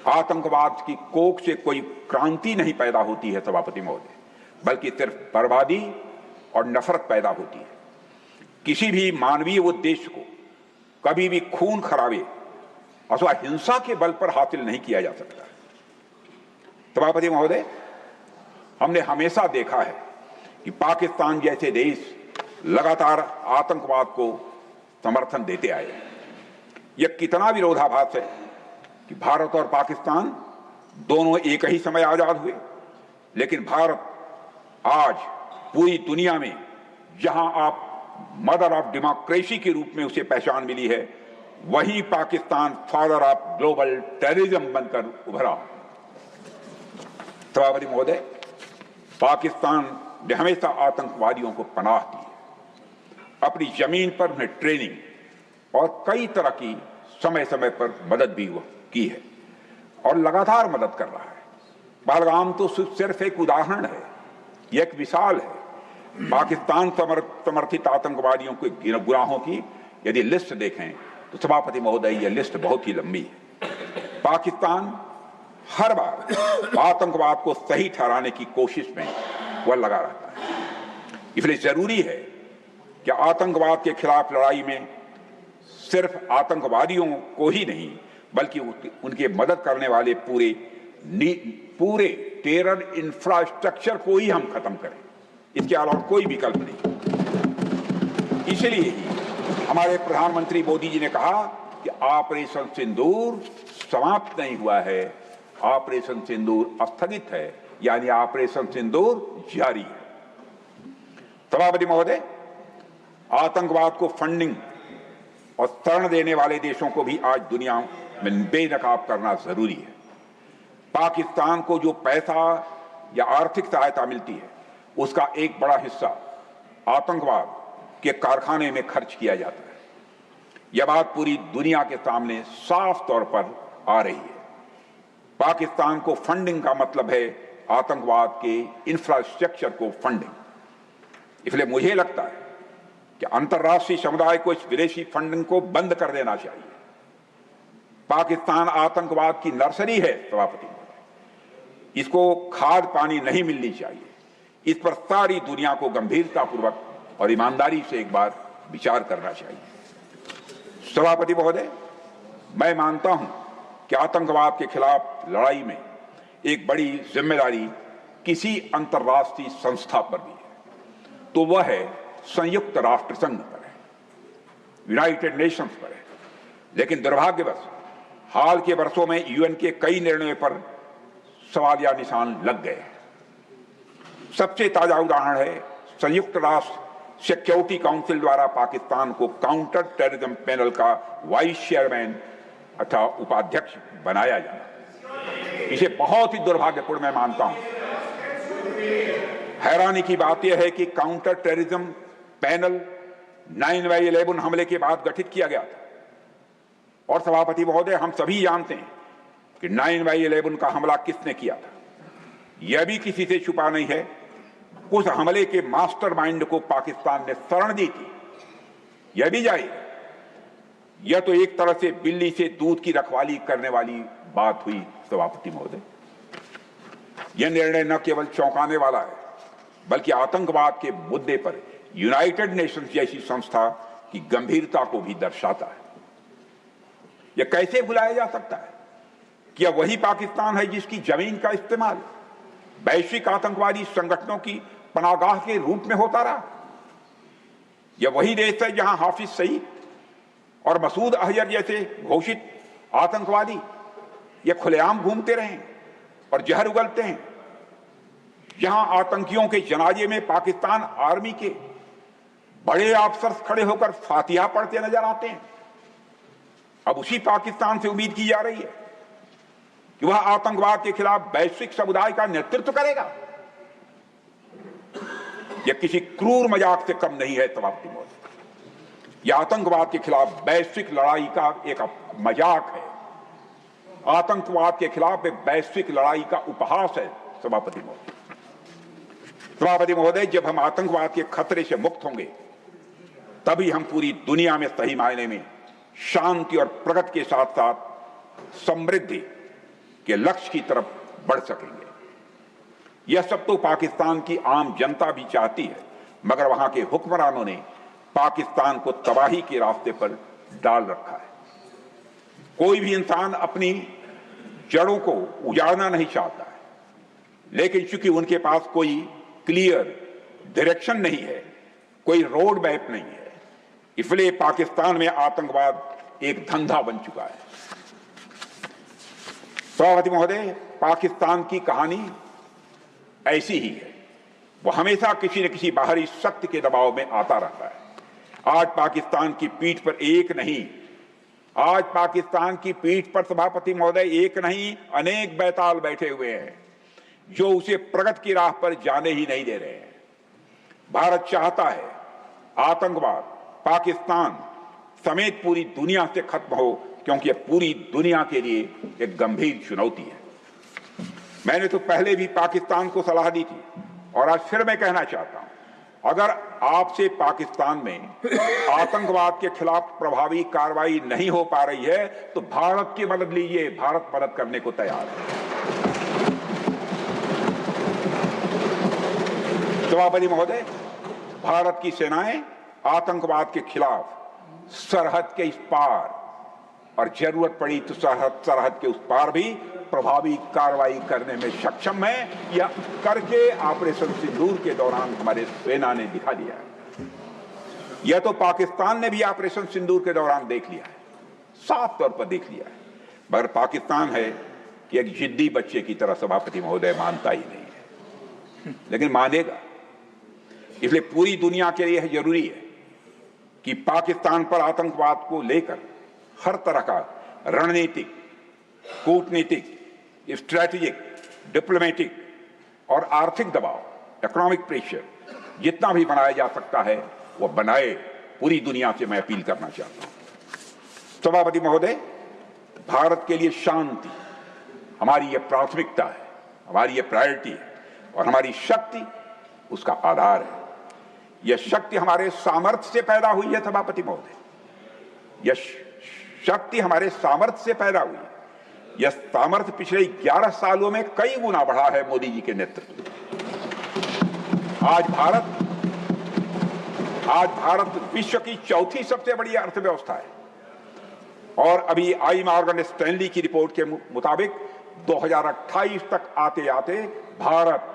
आतंकवाद की कोख से कोई क्रांति नहीं पैदा होती है सभापति महोदय, बल्कि सिर्फ बर्बादी और नफरत पैदा होती है। किसी भी मानवीय उद्देश्य को कभी भी खून खराबे अथवा हिंसा के बल पर हासिल नहीं किया जा सकता। सभापति महोदय, हमने हमेशा देखा है कि पाकिस्तान जैसे देश लगातार आतंकवाद को समर्थन देते आए। यह कितना विरोधाभास है कि भारत और पाकिस्तान दोनों एक ही समय आजाद हुए, लेकिन भारत आज पूरी दुनिया में जहां आप मदर ऑफ डेमोक्रेसी के रूप में उसे पहचान मिली है, वहीं Pakistan father of global terrorism बनकर उभरा। सभापति महोदय, पाकिस्तान ने हमेशा आतंकवादियों को पनाह दी, अपनी जमीन पर उन्हें ट्रेनिंग और कई तरह की समय समय पर मदद भी की है और लगातार मदद कर रहा है। पहलगाम तो सिर्फ एक उदाहरण है, यह एक मिसाल है। पाकिस्तान समर्थित आतंकवादियों के गुनाहों की यदि लिस्ट देखें तो सभापति महोदय, यह लिस्ट बहुत ही लंबी है। पाकिस्तान हर बार आतंकवाद को सही ठहराने की कोशिश में वह लगा रहता है। इसलिए जरूरी है कि आतंकवाद के खिलाफ लड़ाई में सिर्फ आतंकवादियों को ही नहीं, बल्कि उनके मदद करने वाले पूरे टेरर इंफ्रास्ट्रक्चर को ही हम खत्म करें। इसके अलावा कोई विकल्प नहीं। इसलिए ही हमारे प्रधानमंत्री मोदी जी ने कहा कि ऑपरेशन सिंदूर समाप्त नहीं हुआ है, ऑपरेशन सिंदूर स्थगित है, यानी ऑपरेशन सिंदूर जारी है। सभापति महोदय, आतंकवाद को फंडिंग और शरण देने वाले देशों को भी आज दुनिया में बेनकाब करना जरूरी है। पाकिस्तान को जो पैसा या आर्थिक सहायता मिलती है, उसका एक बड़ा हिस्सा आतंकवाद के कारखाने में खर्च किया जाता है। यह बात पूरी दुनिया के सामने साफ तौर पर आ रही है। पाकिस्तान को फंडिंग का मतलब है आतंकवाद के इंफ्रास्ट्रक्चर को फंडिंग। इसलिए मुझे लगता है कि अंतर्राष्ट्रीय समुदाय को इस विदेशी फंडिंग को बंद कर देना चाहिए। पाकिस्तान आतंकवाद की नर्सरी है सभापति, इसको खाद पानी नहीं मिलनी चाहिए। इस पर सारी दुनिया को गंभीरतापूर्वक और ईमानदारी से एक बार विचार करना चाहिए। सभापति महोदय, मैं मानता हूं कि आतंकवाद के खिलाफ लड़ाई में एक बड़ी जिम्मेदारी किसी अंतर्राष्ट्रीय संस्था पर भी है, तो वह है संयुक्त राष्ट्र संघ पर है, यूनाइटेड नेशंस पर है। लेकिन दुर्भाग्यवश हाल के वर्षों में यूएन के कई निर्णयों पर सवालिया निशान लग गए। सबसे ताजा उदाहरण है संयुक्त राष्ट्र सिक्योरिटी काउंसिल द्वारा पाकिस्तान को काउंटर टेररिज्म पैनल का वाइस चेयरमैन अथवा उपाध्यक्ष बनाया जाना। इसे बहुत ही दुर्भाग्यपूर्ण मैं मानता हूं। हैरानी की बात यह है कि काउंटर टेररिज्म पैनल 9/11 हमले के बाद गठित किया गया था, और सभापति महोदय, हम सभी जानते हैं कि 9/11 का हमला किसने किया था। यह भी किसी से छुपा नहीं है, उस हमले के मास्टरमाइंड को पाकिस्तान ने शरण दी थी। यह भी जाहिर है, यह तो एक तरह से बिल्ली से दूध की रखवाली करने वाली बात हुई सभापति महोदय। यह निर्णय न केवल चौंकाने वाला है, बल्कि आतंकवाद के मुद्दे पर यूनाइटेड नेशंस जैसी संस्था की गंभीरता को भी दर्शाता है। यह कैसे भुलाया जा सकता है कि यह वही पाकिस्तान है जिसकी जमीन का इस्तेमाल वैश्विक आतंकवादी संगठनों की पनाहगाह के रूप में होता रहा। यह वही देश है जहां हाफिज सईद और मसूद अजहर जैसे घोषित आतंकवादी ये खुलेआम घूमते रहे और जहर उगलते हैं। जहां आतंकियों के जनाजे में पाकिस्तान आर्मी के बड़े अफसर खड़े होकर फातिहा पढ़ते नजर आते हैं। अब उसी पाकिस्तान से उम्मीद की जा रही है कि वह आतंकवाद के खिलाफ वैश्विक समुदाय का नेतृत्व करेगा। यह किसी क्रूर मजाक से कम नहीं है सभापति महोदय। यह आतंकवाद के खिलाफ वैश्विक लड़ाई का एक मजाक है, आतंकवाद के खिलाफ एक वैश्विक लड़ाई का उपहास है सभापति महोदय। सभापति महोदय, जब हम आतंकवाद के खतरे से मुक्त होंगे, तभी हम पूरी दुनिया में सही मायने में शांति और प्रगति के साथ साथ समृद्धि के लक्ष्य की तरफ बढ़ सकेंगे। यह सब तो पाकिस्तान की आम जनता भी चाहती है, मगर वहां के हुक्मरानों ने पाकिस्तान को तबाही के रास्ते पर डाल रखा है। कोई भी इंसान अपनी जड़ों को उजाड़ना नहीं चाहता है, लेकिन चूंकि उनके पास कोई क्लियर डायरेक्शन नहीं है, कोई रोड मैप नहीं है, इसलिए पाकिस्तान में आतंकवाद एक धंधा बन चुका है। सभापति महोदय, पाकिस्तान की कहानी ऐसी ही है। वो हमेशा किसी न किसी बाहरी शक्ति के दबाव में आता रहता है। आज पाकिस्तान की पीठ पर एक नहीं, आज पाकिस्तान की पीठ पर सभापति महोदय एक नहीं अनेक बैताल बैठे हुए हैं जो उसे प्रगति की राह पर जाने ही नहीं दे रहे हैं। भारत चाहता है आतंकवाद पाकिस्तान समेत पूरी दुनिया से खत्म हो, क्योंकि यह पूरी दुनिया के लिए एक गंभीर चुनौती है। मैंने तो पहले भी पाकिस्तान को सलाह दी थी और आज फिर मैं कहना चाहता हूं, अगर आपसे पाकिस्तान में आतंकवाद के खिलाफ प्रभावी कार्रवाई नहीं हो पा रही है तो भारत की मदद लीजिए, भारत मदद करने को तैयार है। सभापति महोदय, भारत की सेनाएं आतंकवाद के खिलाफ सरहद के इस पार और जरूरत पड़ी तो सरहद के उस पार भी प्रभावी कार्रवाई करने में सक्षम है। या करके ऑपरेशन सिंदूर के दौरान हमारे सेना ने दिखा दिया है। यह तो पाकिस्तान ने भी ऑपरेशन सिंदूर के दौरान देख लिया है, साफ तौर पर देख लिया है। मगर पाकिस्तान है कि एक जिद्दी बच्चे की तरह सभापति महोदय मानता ही नहीं है, लेकिन मानेगा। इसलिए पूरी दुनिया के लिए जरूरी है कि पाकिस्तान पर आतंकवाद को लेकर हर तरह का रणनीतिक, कूटनीतिक, स्ट्रैटेजिक, डिप्लोमेटिक और आर्थिक दबाव, इकोनॉमिक प्रेशर जितना भी बनाया जा सकता है वह बनाए। पूरी दुनिया से मैं अपील करना चाहता हूं। सभापति महोदय, भारत के लिए शांति हमारी यह प्राथमिकता है, हमारी यह प्रायोरिटी है और हमारी शक्ति उसका आधार है। यह शक्ति हमारे सामर्थ्य से पैदा हुई है सभापति महोदय, यह शक्ति हमारे सामर्थ्य से पैदा हुई है। यह सामर्थ्य पिछले 11 सालों में कई गुना बढ़ा है मोदी जी के नेतृत्व में। आज भारत विश्व की चौथी सबसे बड़ी अर्थव्यवस्था है और अभी आई मॉर्गन स्टैनली की रिपोर्ट के मुताबिक 2028 तक आते आते भारत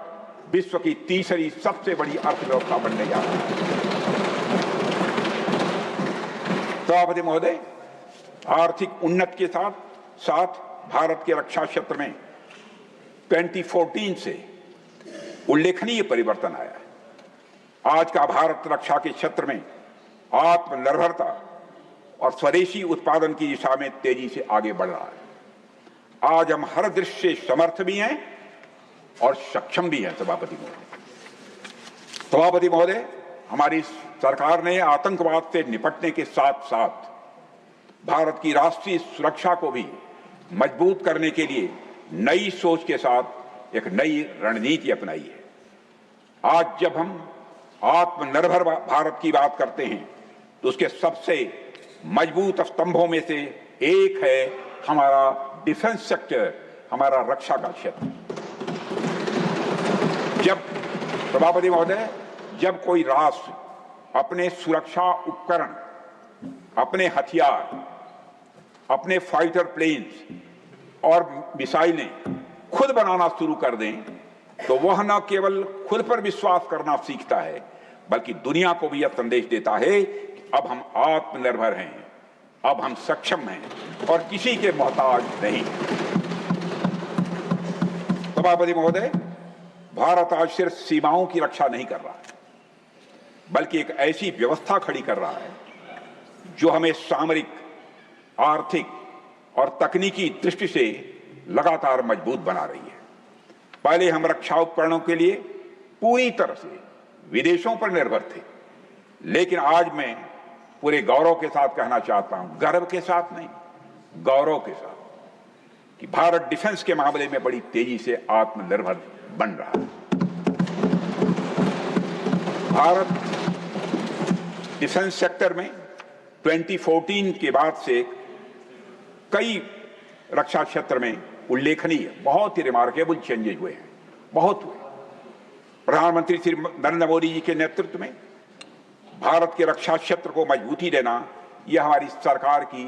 विश्व की तीसरी सबसे बड़ी अर्थव्यवस्था बनने जा रही है। सभापति महोदय, आर्थिक उन्नति के साथ साथ भारत के रक्षा क्षेत्र में 2014 से उल्लेखनीय परिवर्तन आया है। आज का भारत रक्षा के क्षेत्र में आत्मनिर्भरता और स्वदेशी उत्पादन की दिशा में तेजी से आगे बढ़ रहा है। आज हम हर दृष्टि से समर्थ भी हैं और सक्षम भी हैं। सभापति महोदय, हमारी सरकार ने आतंकवाद से निपटने के साथ साथ भारत की राष्ट्रीय सुरक्षा को भी मजबूत करने के लिए नई सोच के साथ एक नई रणनीति अपनाई है। आज जब हम आत्मनिर्भर भारत की बात करते हैं तो उसके सबसे मजबूत स्तंभों में से एक है हमारा डिफेंस सेक्टर, हमारा रक्षा का क्षेत्र। जब सभापति महोदय, जब कोई राष्ट्र अपने सुरक्षा उपकरण, अपने हथियार, अपने फाइटर प्लेन्स और मिसाइलें खुद बनाना शुरू कर दें तो वह न केवल खुद पर विश्वास करना सीखता है बल्कि दुनिया को भी यह संदेश देता है कि अब हम आत्मनिर्भर हैं, अब हम सक्षम हैं और किसी के मोहताज नहीं। सभापति महोदय, भारत आज सिर्फ सीमाओं की रक्षा नहीं कर रहा है बल्कि एक ऐसी व्यवस्था खड़ी कर रहा है जो हमें सामरिक, आर्थिक और तकनीकी दृष्टि से लगातार मजबूत बना रही है। पहले हम रक्षा उपकरणों के लिए पूरी तरह से विदेशों पर निर्भर थे, लेकिन आज मैं पूरे गौरव के साथ कहना चाहता हूं, गर्व के साथ नहीं, गौरव के साथ, कि भारत डिफेंस के मामले में बड़ी तेजी से आत्मनिर्भर बन रहा है। भारत डिफेंस सेक्टर में 2014 के बाद से कई रक्षा क्षेत्र में उल्लेखनीय, बहुत ही रिमार्केबल चेंजेस हुए हैं, बहुत हुए। प्रधानमंत्री श्री नरेंद्र मोदी जी के नेतृत्व में भारत के रक्षा क्षेत्र को मजबूती देना, यह हमारी सरकार की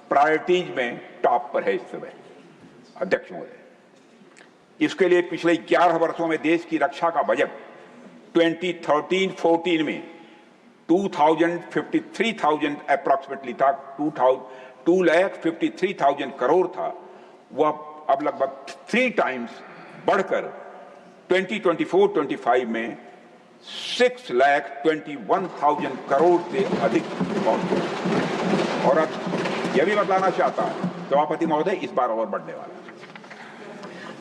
प्रायोरिटीज में टॉप पर है इस समय। अध्यक्ष महोदय, इसके लिए पिछले 11 वर्षों में देश की रक्षा का बजट 2013-14 में 2,53,000 अप्रॉक्सीमेटली था, 2,53,000 करोड़ था। वह अब लगभग 3 टाइम्स बढ़कर 2024-25 में 6,21,000 करोड़ से अधिक पहुंच गया। और अब यह भी बताना चाहता हूं सभापति महोदय, इस बार और बढ़ने वाला है।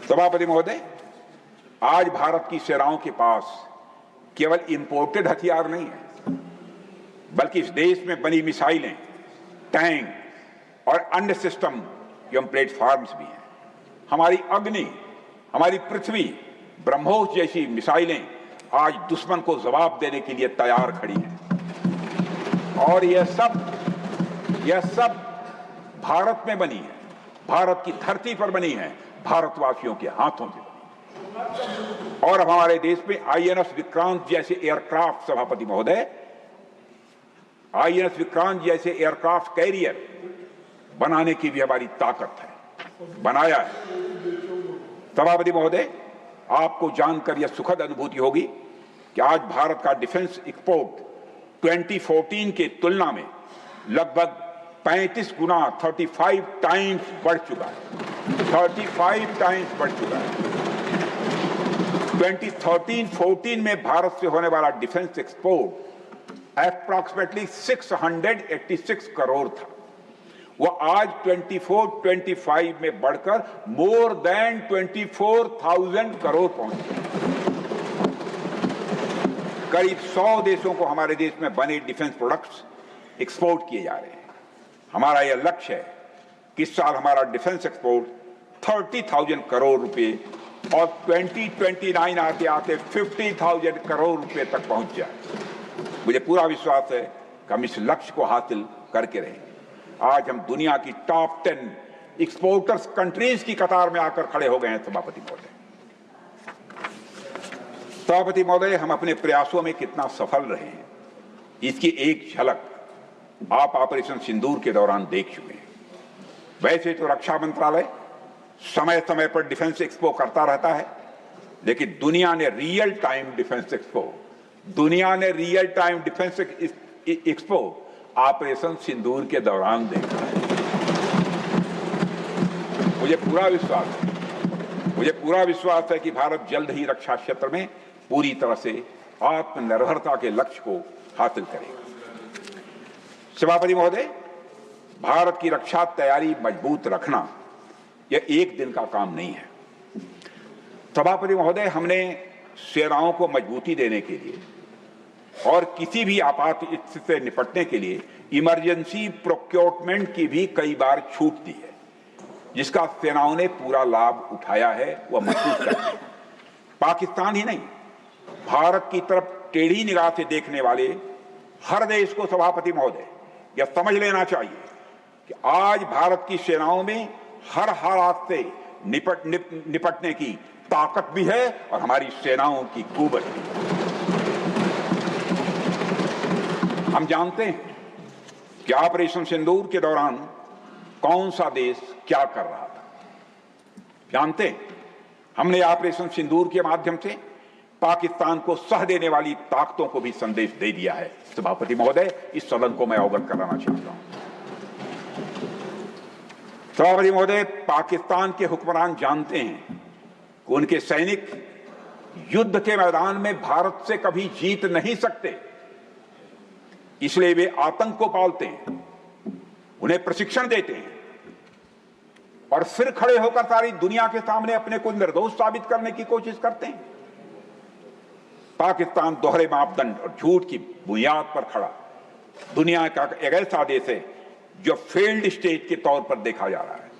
सभापति महोदय, आज भारत की सेनाओं के पास केवल इंपोर्टेड हथियार नहीं है, बल्कि इस देश में बनी मिसाइलें, टैंक और अन्य सिस्टम एवं प्लेटफॉर्म्स भी हैं। हमारी अग्नि, हमारी पृथ्वी, ब्रह्मोस जैसी मिसाइलें आज दुश्मन को जवाब देने के लिए तैयार खड़ी हैं। और यह सब भारत में बनी है, भारत की धरती पर बनी है, भारतवासियों के हाथों से बनी। और अब हमारे देश में आईएनएस विक्रांत जैसे एयरक्राफ्ट, सभापति महोदय, आईएनएस विक्रांत जैसे एयरक्राफ्ट कैरियर बनाने की भी हमारी ताकत है, बनाया है। सभापति महोदय, आपको जानकर यह सुखद अनुभूति होगी कि आज भारत का डिफेंस एक्सपोर्ट 2014 के तुलना में लगभग 35 गुना 35 टाइम्स बढ़ चुका है, 35 टाइम्स बढ़ चुका है। 2013-14 में भारत से होने वाला डिफेंस एक्सपोर्ट अप्रॉक्सीमेटली 686 करोड़ था। वो आज 24-25 में बढ़कर मोर देन 24,000 करोड़ पहुंच गया। करीब 100 देशों को हमारे देश में बने डिफेंस प्रोडक्ट्स एक्सपोर्ट किए जा रहे हैं। हमारा यह लक्ष्य है कि इस साल हमारा डिफेंस एक्सपोर्ट 30,000 करोड़ रुपए और 2029 आते आते 50,000 करोड़ रुपए तक पहुंच जाए। मुझे पूरा विश्वास है कि हम इस लक्ष्य को हासिल करके रहेंगे। आज हम दुनिया की टॉप 10 एक्सपोर्टर्स कंट्रीज की कतार में आकर खड़े हो गए हैं। सभापति महोदय, हम अपने प्रयासों में कितना सफल रहे हैं, इसकी एक झलक आप ऑपरेशन सिंदूर के दौरान देख चुके हैं। वैसे तो रक्षा मंत्रालय समय समय पर डिफेंस एक्सपो करता रहता है, लेकिन दुनिया ने real time defence expo operation Sindoor के दौरान देखा है। मुझे पूरा विश्वास है कि भारत जल्द ही रक्षा क्षेत्र में पूरी तरह से आत्मनिर्भरता के लक्ष्य को हासिल करेगा। सभापति महोदय, भारत की रक्षा तैयारी मजबूत रखना यह एक दिन का काम नहीं है। सभापति महोदय, हमने सेनाओं को मजबूती देने के लिए और किसी भी आपात स्थिति से निपटने के लिए इमरजेंसी प्रोक्योरमेंट की भी कई बार छूट दी है, जिसका सेनाओं ने पूरा लाभ उठाया है, वह महसूस करते हैं। पाकिस्तान ही नहीं, भारत की तरफ टेढ़ी निगाह से देखने वाले हर देश को सभापति महोदय यह समझ लेना चाहिए कि आज भारत की सेनाओं में हर हालात से निपटने की ताकत भी है और हमारी सेनाओं की कुवत भी। हम जानते हैं कि ऑपरेशन सिंदूर के दौरान कौन सा देश क्या कर रहा था। जानते हैं, हमने ऑपरेशन सिंदूर के माध्यम से पाकिस्तान को सह देने वाली ताकतों को भी संदेश दे दिया है। सभापति महोदय, इस सदन को मैं अवगत कराना चाहता हूं। सभापति महोदय, पाकिस्तान के हुक्मरान जानते हैं कि उनके सैनिक युद्ध के मैदान में भारत से कभी जीत नहीं सकते, इसलिए वे आतंक को पालते हैं, उन्हें प्रशिक्षण देते हैं और फिर खड़े होकर सारी दुनिया के सामने अपने को निर्दोष साबित करने की कोशिश करते हैं। पाकिस्तान दोहरे मापदंड और झूठ की बुनियाद पर खड़ा दुनिया का एक ऐसा देश है जो फेल्ड स्टेट के तौर पर देखा जा रहा है।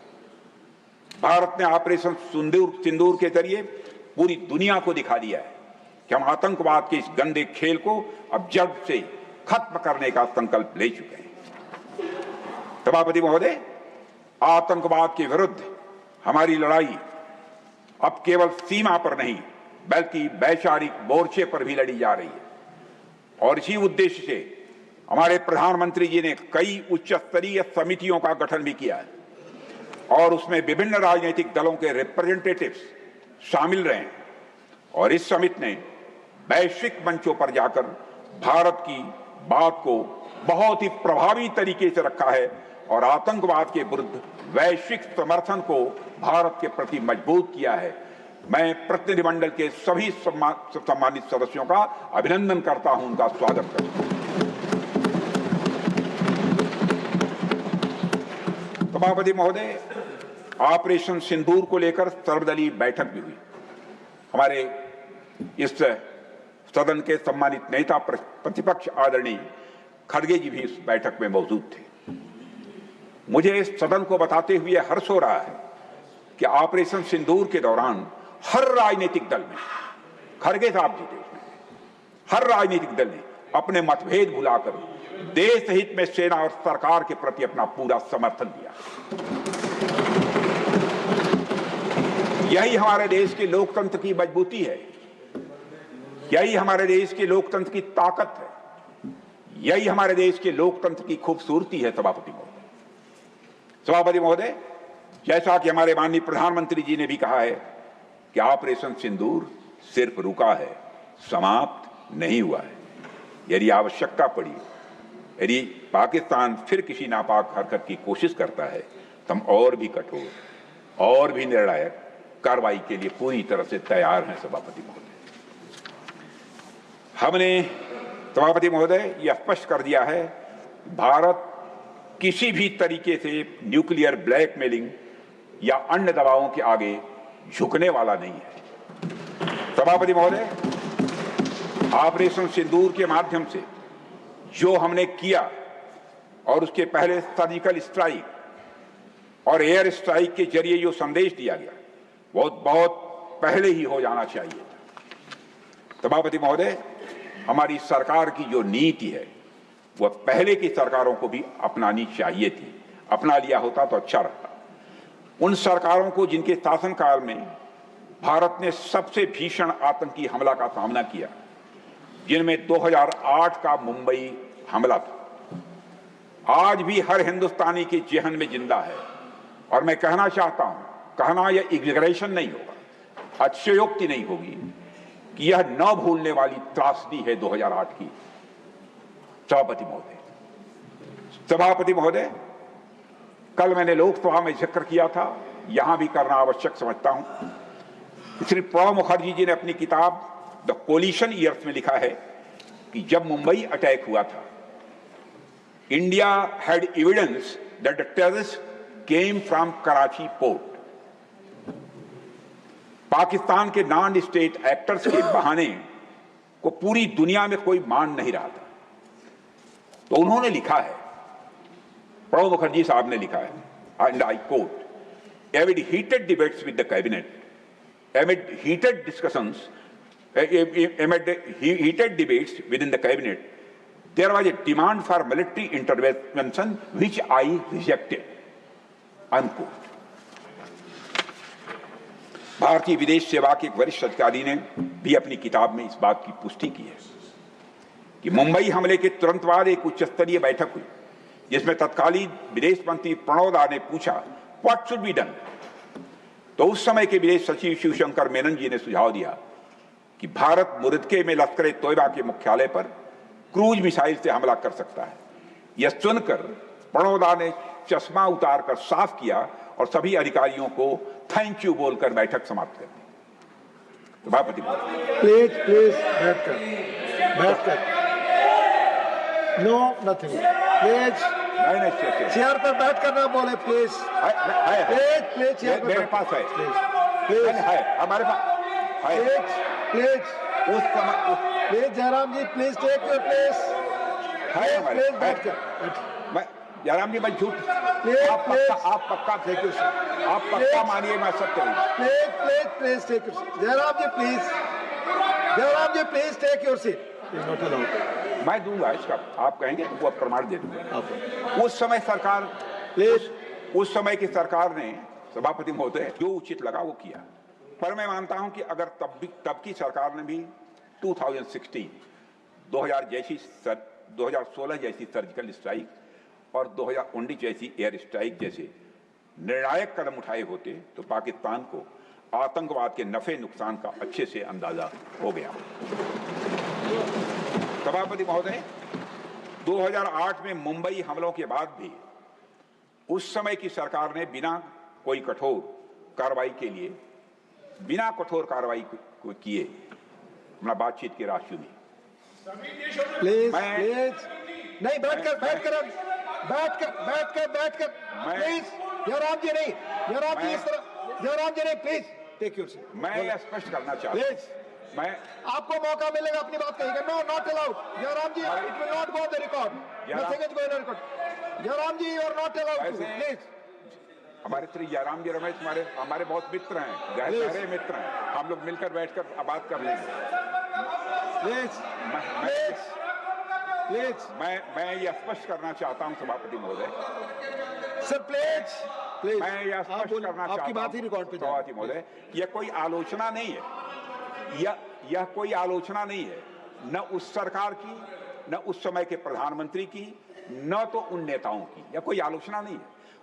भारत ने ऑपरेशन सिंदूर के जरिए पूरी दुनिया को दिखा दिया है कि हम आतंकवाद के इस गंदे खेल को अब जड़ से खत्म करने का संकल्प ले चुके हैं। सभापति महोदय, आतंकवाद के विरुद्ध हमारी लड़ाई अब केवल सीमा पर नहीं बल्कि वैचारिक मोर्चे पर भी लड़ी जा रही है और इसी उद्देश्य से हमारे प्रधानमंत्री जी ने कई उच्च स्तरीय समितियों का गठन भी किया है और उसमें विभिन्न राजनीतिक दलों के रिप्रेजेंटेटिव्स शामिल रहे और इस समिति ने वैश्विक मंचों पर जाकर भारत की बात को बहुत ही प्रभावी तरीके से रखा है और आतंकवाद के विरुद्ध वैश्विक समर्थन को भारत के प्रति मजबूत किया है। मैं प्रतिनिधिमंडल के सभी सम्मानित सदस्यों का अभिनंदन करता हूं, उनका स्वागत करता हूं। सभापति महोदय, ऑपरेशन सिंदूर को लेकर सर्वदलीय बैठक भी हुई। हमारे इस सदन के सम्मानित नेता प्रतिपक्ष आदरणीय खड़गे जी भी इस बैठक में मौजूद थे। मुझे इस सदन को बताते हुए हर्ष हो रहा है कि ऑपरेशन सिंदूर के दौरान हर राजनीतिक दल में, खड़गे साहब जी थे, हर राजनीतिक दल ने अपने मतभेद भुलाकर देश हित में सेना और सरकार के प्रति अपना पूरा समर्थन दिया। यही हमारे देश के लोकतंत्र की मजबूती है, यही हमारे देश के लोकतंत्र की ताकत है, यही हमारे देश के लोकतंत्र की खूबसूरती है। सभापति महोदय, जैसा कि हमारे माननीय प्रधानमंत्री जी ने भी कहा है कि ऑपरेशन सिंदूर सिर्फ रुका है, समाप्त नहीं हुआ है। यदि आवश्यकता पड़ी, यदि पाकिस्तान फिर किसी नापाक हरकत की कोशिश करता है तो हम और भी कठोर और भी निर्णायक कार्रवाई के लिए पूरी तरह से तैयार हैं। सभापति महोदय, हमने सभापति महोदय यह स्पष्ट कर दिया है, भारत किसी भी तरीके से न्यूक्लियर ब्लैकमेलिंग या अन्य दबावों के आगे झुकने वाला नहीं है। सभापति महोदय, ऑपरेशन सिंदूर के माध्यम से जो हमने किया और उसके पहले सर्जिकल स्ट्राइक और एयर स्ट्राइक के जरिए जो संदेश दिया गया वो बहुत पहले ही हो जाना चाहिए था। सभापति महोदय, हमारी सरकार की जो नीति है वह पहले की सरकारों को भी अपनानी चाहिए थी, अपना लिया होता तो अच्छा रहता। उन सरकारों को जिनके शासनकाल में भारत ने सबसे भीषण आतंकी हमला का सामना किया, जिनमें 2008 का मुंबई हमला था, आज भी हर हिंदुस्तानी के जेहन में जिंदा है। और मैं कहना चाहता हूं, कहना यह एग्जैगरेशन नहीं होगा, अतिशयोक्ति नहीं होगी कि यह न भूलने वाली त्रासदी है 2008 की। सभापति महोदय, कल मैंने लोकसभा में जिक्र किया था, यहां भी करना आवश्यक समझता हूं। श्री प्रणब मुखर्जी जी ने अपनी किताब द कोलिशन ईयर्स में लिखा है कि जब मुंबई अटैक हुआ था, India had evidence that the terrorist came from Karachi port. Pakistan के नॉन स्टेट एक्टर्स के बहाने को पूरी दुनिया में कोई मान नहीं रहा था। तो उन्होंने लिखा है, प्रणब मुखर्जी साहब ने लिखा है, and I quote, amid heated debates with the cabinet, amid heated discussions, amid heated debates within the cabinet, there was a demand for military intervention which I rejected, unquote. भारतीय विदेश सेवा के एक वरिष्ठ अधिकारी ने भी अपनी किताब में इस बात की पुष्टि की है कि मुंबई हमले के तुरंत बाद एक उच्च स्तरीय बैठक हुई जिसमें तत्कालीन विदेश मंत्री प्रणब दा ने पूछा व्हाट शुड बी डन। तो उस समय के विदेश सचिव शिवशंकर मेनन जी ने सुझाव दिया कि भारत मुरदके में लश्कर ए तोयबा के मुख्यालय पर क्रूज मिसाइल से हमला कर सकता है। यह सुनकर प्रणब दा ने चश्मा उतारकर साफ किया और सभी अधिकारियों को थैंक यू बोलकर बैठक समाप्त कर दी। सभापति प्लीज बैठकर नो नथिंग प्लीज चेयर पर बैठ कर ना बोले प्लीज प्लीज चेयर पर मेरे पास है प्लीज है हमारे पास है प्लीज उस समय please Jairam ji please take your place है हमारे प्लीज बैठकर मैं जयराम जी मैं झूठ प्लीज आप पक्का मानिए मैं सत्य please take your Jairam ji please take your seat not allowed. मैं दूंगा इसका, आप कहेंगे तो वो प्रमाण दे दूंगा। उस समय सरकार प्लीज उस समय की सरकार ने सभापति महोदय जो उचित लगा वो किया, पर मैं मानता हूं कि अगर तब की सरकार ने भी 2016 2016 जैसी सर्जिकल स्ट्राइक और 2019 जैसी एयर स्ट्राइक जैसे निर्णायक कदम उठाए होते तो पाकिस्तान को आतंकवाद के नफे नुकसान का अच्छे से अंदाजा हो गया। सभापति महोदय, 2008 में मुंबई हमलों के बाद भी उस समय की सरकार ने बिना कोई कठोर कार्रवाई किए अपना बातचीत की राह चुनी। प्लीज नहीं, बैठ कर प्लीज, जयराम जी नहीं, जयराम जी नहीं, प्लीज टेक योर सीट। मैं यह स्पष्ट करना चाहता हूं, मैं आपको मौका मिलेगा अपनी बात कहेंगे। No, not allowed Jairam ji, it will not go the record, nothing is going on record. Jairam ji, you are not allowed to, please. हमारे श्री जयराम जी रमेश हमारे बहुत मित्र हैं, गहरे मित्र हैं, हम लोग मिलकर बैठकर बात कर लेंगे। प्लीज मैं यह स्पष्ट करना चाहता हूं सभापति महोदय, सर प्लीज मैं यह स्पष्ट करना चाहता हूं आपकी बात ही रिकॉर्ड पे सभापति महोदय, यह कोई आलोचना नहीं है, यह कोई आलोचना नहीं है, न उस सरकार की, न उस समय के प्रधानमंत्री की, न तो उन नेताओं की, यह कोई आलोचना नहीं है।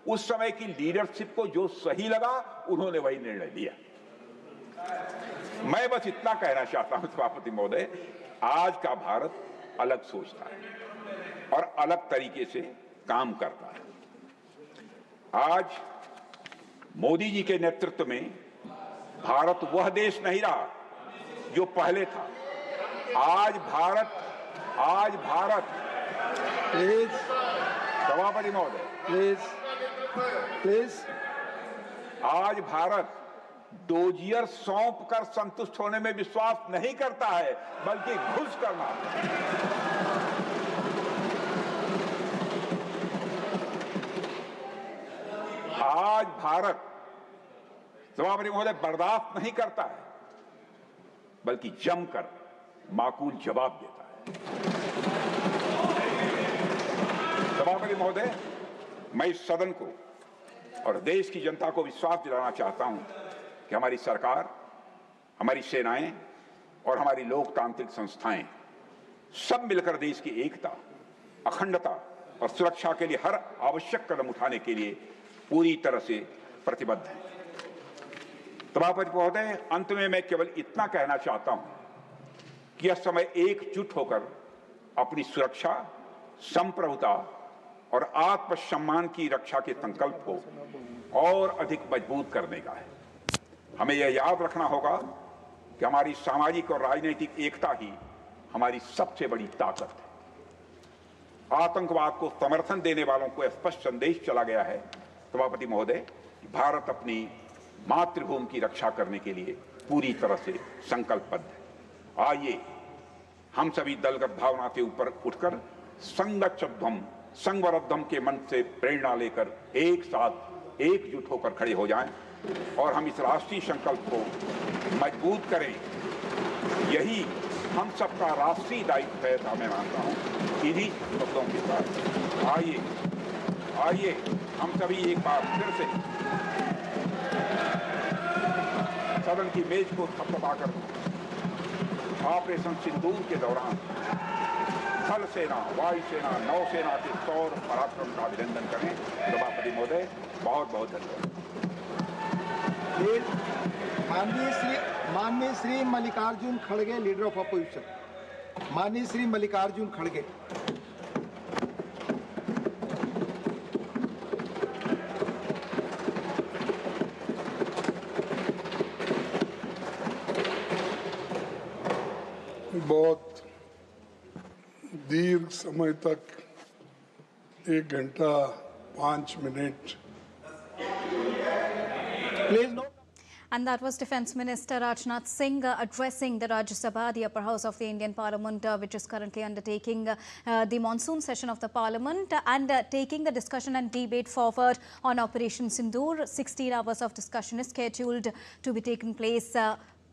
उस समय की लीडरशिप को जो सही लगा उन्होंने वही निर्णय लिया। मैं बस इतना कहना चाहता हूं सभापति महोदय, आज का भारत अलग सोचता है और अलग तरीके से काम करता है। आज मोदी जी के नेतृत्व में भारत वह देश नहीं रहा जो पहले था। आज भारत प्लीज सभापति महोदय, प्लीज आज भारत डोजियर सौंप कर संतुष्ट होने में विश्वास नहीं करता है, बल्कि घुस करना। आज भारत सभापति महोदय बर्दाश्त नहीं करता है, बल्कि जमकर माकूल जवाब देता है। सभापति महोदय, मैं इस सदन को और देश की जनता को विश्वास दिलाना चाहता हूं कि हमारी सरकार, हमारी सेनाएं और हमारी लोकतांत्रिक संस्थाएं सब मिलकर देश की एकता, अखंडता और सुरक्षा के लिए हर आवश्यक कदम उठाने के लिए पूरी तरह से प्रतिबद्ध हैं। सभापति महोदय, अंत में मैं केवल इतना कहना चाहता हूं कि यह समय एकजुट होकर अपनी सुरक्षा, संप्रभुता और आत्मसम्मान की रक्षा के संकल्प को और अधिक मजबूत करने का है। हमें यह याद रखना होगा कि हमारी सामाजिक और राजनीतिक एकता ही हमारी सबसे बड़ी ताकत है। आतंकवाद को समर्थन देने वालों को स्पष्ट संदेश चला गया है सभापति महोदय, भारत अपनी मातृभूमि की रक्षा करने के लिए पूरी तरह से संकल्पबद्ध है। आइए हम सभी दलगत भावना से ऊपर उठकर संगच्छध्वम संवरद्धम के मन से प्रेरणा लेकर एक साथ एकजुट होकर खड़े हो जाएं और हम इस राष्ट्रीय संकल्प को मजबूत करें। यही हम सबका राष्ट्रीय दायित्व है, ऐसा मैं मानता हूं। इन्हीं शब्दों के साथ आइए हम सभी एक बार फिर से सदन की मेज को थपथपाकर ऑपरेशन सिंदूर के दौरान थल सेना, वायुसेना, नौसेना के शौर्य पराक्रम का अभिनंदन करें। सभापति महोदय, बहुत बहुत धन्यवाद। माननीय श्री मल्लिकार्जुन खड़गे, लीडर ऑफ अपोजिशन। माननीय श्री मल्लिकार्जुन खड़गे। बहुत दीर्घ समय तक 1 घंटा 5 minute please no. And that was Defence Minister Rajnath Singh addressing the Rajya Sabha, the upper house of the Indian Parliament, which is currently undertaking the monsoon session of the Parliament and taking the discussion and debate forward on Operation Sindoor. 16 hours of discussion is scheduled to be taken place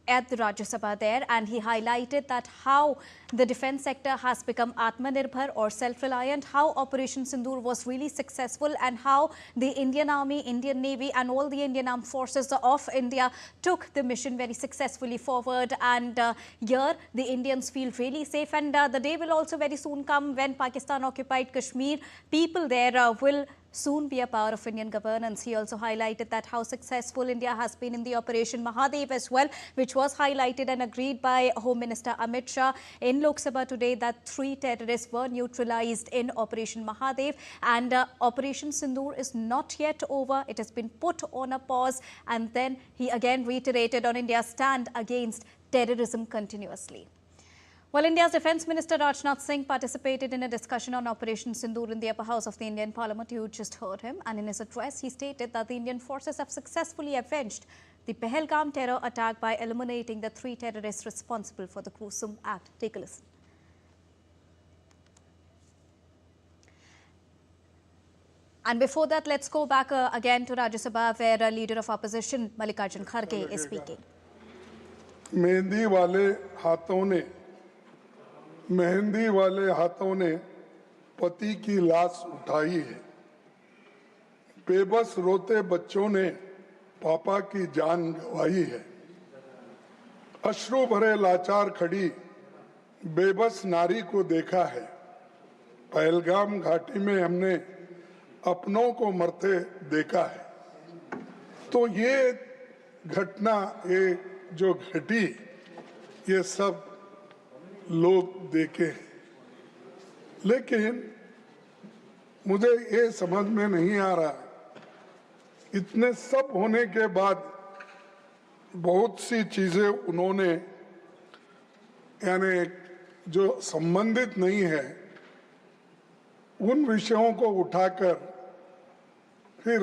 at the Rajya Sabha there, and he highlighted that how the defense sector has become Atmanirbhar or self-reliant, how Operation Sindoor was really successful, and how the Indian Army, Indian Navy and all the Indian Armed Forces of India took the mission very successfully forward. And here the Indians feel really safe, and the day will also very soon come when Pakistan occupied Kashmir. People there will soon be a part of Indian governance. He also highlighted that how successful India has been in the Operation Mahadev as well, which was highlighted and agreed by Home Minister Amit Shah in Lok Sabha today, that 3 terrorists were neutralized in Operation Mahadev. And Operation Sindoor is not yet over. It has been put on a pause. And then he again reiterated on India's stand against terrorism continuously. Well, India's Defence Minister Rajnath Singh participated in a discussion on Operation Sindoor in the upper house of the Indian Parliament. You just heard him. And in his address, he stated that the Indian forces have successfully avenged the Pahalgam terror attack by eliminating the 3 terrorists responsible for the gruesome act. Take a listen. And before that, let's go back again to Rajya Sabha, where a leader of opposition, Mallikarjun Kharge, is speaking. Mehndi वाले हाथों ने पति की लाश उठाई है। बेबस रोते बच्चों ने पापा की जान गंवाई है। अश्रु भरे लाचार खड़ी बेबस नारी को देखा है। पहलगाम घाटी में हमने अपनों को मरते देखा है। तो ये घटना, ये जो घटी, ये सब लोग देखे हैं। लेकिन मुझे ये समझ में नहीं आ रहा, इतने सब होने के बाद बहुत सी चीजें उन्होंने, यानी जो संबंधित नहीं है, उन विषयों को उठाकर फिर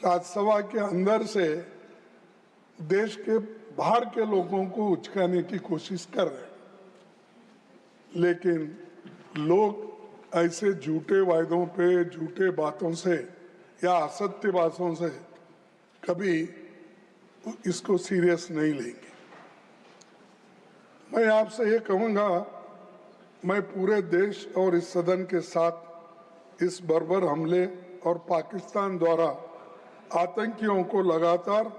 राज्यसभा के अंदर से देश के बाहर के लोगों को उचकाने की कोशिश कर रहे हैं। लेकिन लोग ऐसे झूठे वायदों पे, झूठे बातों से या असत्य बातों से कभी इसको सीरियस नहीं लेंगे। मैं आपसे ये कहूँगा, मैं पूरे देश और इस सदन के साथ इस बर्बर हमले और पाकिस्तान द्वारा आतंकियों को लगातार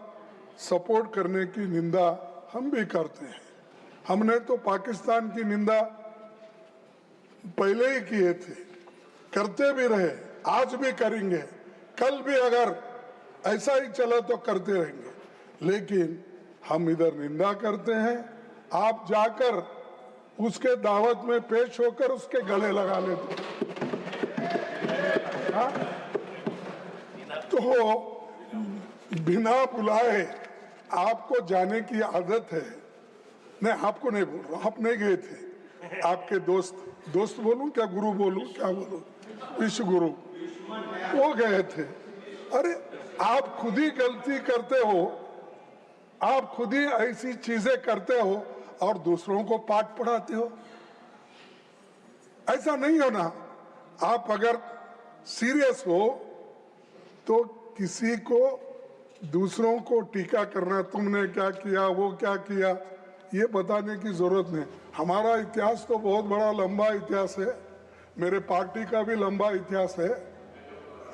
सपोर्ट करने की निंदा हम भी करते हैं। हमने तो पाकिस्तान की निंदा पहले ही किए थे, करते भी रहे, आज भी करेंगे, कल भी अगर ऐसा ही चला तो करते रहेंगे। लेकिन हम इधर निंदा करते हैं, आप जाकर उसके दावत में पेश होकर उसके गले लगा लेते। तो बिना बुलाए आपको जाने की आदत है। नहीं, आपको नहीं बोल रहा, आप नहीं गए थे, आपके दोस्त बोलूं क्या, गुरु बोलूं क्या बोलूं, विश्व गुरु, वो गए थे। अरे आप खुद ही गलती करते हो, आप खुद ही ऐसी चीजें करते हो और दूसरों को पाठ पढ़ाते हो। ऐसा नहीं होना। आप अगर सीरियस हो तो किसी को, दूसरों को टीका करना, तुमने क्या किया, वो क्या किया, ये बताने की जरूरत नहीं। हमारा इतिहास तो बहुत बड़ा लंबा इतिहास है, मेरे पार्टी का भी लंबा इतिहास है,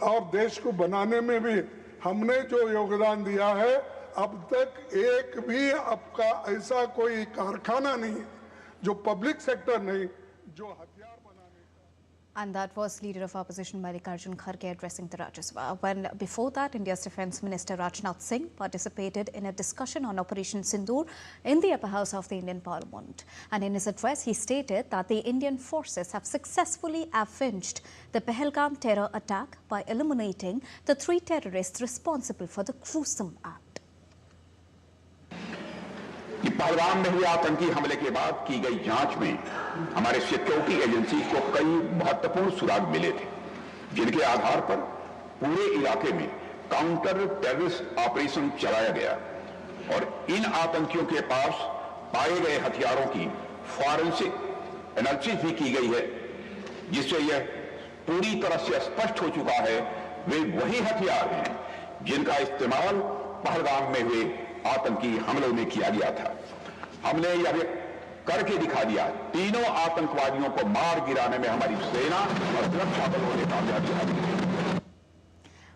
और देश को बनाने में भी हमने जो योगदान दिया है, अब तक एक भी आपका ऐसा कोई कारखाना नहीं जो पब्लिक सेक्टर नहीं जो हथियार बनाने। And that was Leader of Opposition Mallikarjun Kharge addressing the Rajya Sabha. When before that, India's Defence Minister Rajnath Singh participated in a discussion on Operation Sindoor in the upper house of the Indian Parliament. And in his address, he stated that the Indian forces have successfully avenged the Pahalgam terror attack by eliminating the 3 terrorists responsible for the gruesome act. Pahalgam में हुए आतंकी हमले के बाद की गई जांच में हमारे सिक्योरिटी एजेंसी को कई महत्वपूर्ण सुराग मिले थे, जिनके आधार पर पूरे इलाके में काउंटर टेररिस्ट ऑपरेशन चलाया गया और इन आतंकियों के पास पाए गए हथियारों की फॉरेंसिक एनालिसिस भी की गई है, जिससे यह पूरी तरह से स्पष्ट हो चुका है वे वही हथियार हैं जिनका इस्तेमाल पहलगाम में हुए आतंकी हमलों में किया गया था। हमने यह करके दिखा दिया, तीनों आतंकवादियों को मार गिराने में हमारी सेना और सुरक्षा बलों ने कामयाबी हासिल की।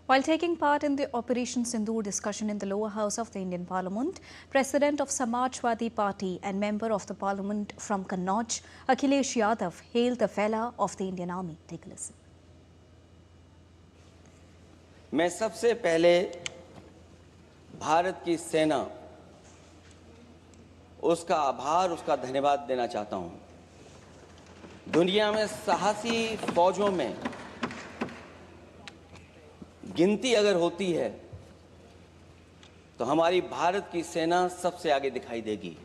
While taking part in the Operation Sindoor discussion in the lower house of the Indian Parliament, President of Samajwadi Party and member of the Parliament from Kannauj, Akhilesh Yadav, hailed the valor of the Indian Army. Take a listen. मैं सबसे पहले भारत की सेना, उसका आभार, उसका धन्यवाद देना चाहता हूं। दुनिया में साहसी फौजों में गिनती अगर होती है तो हमारी भारत की सेना सबसे आगे दिखाई देगी।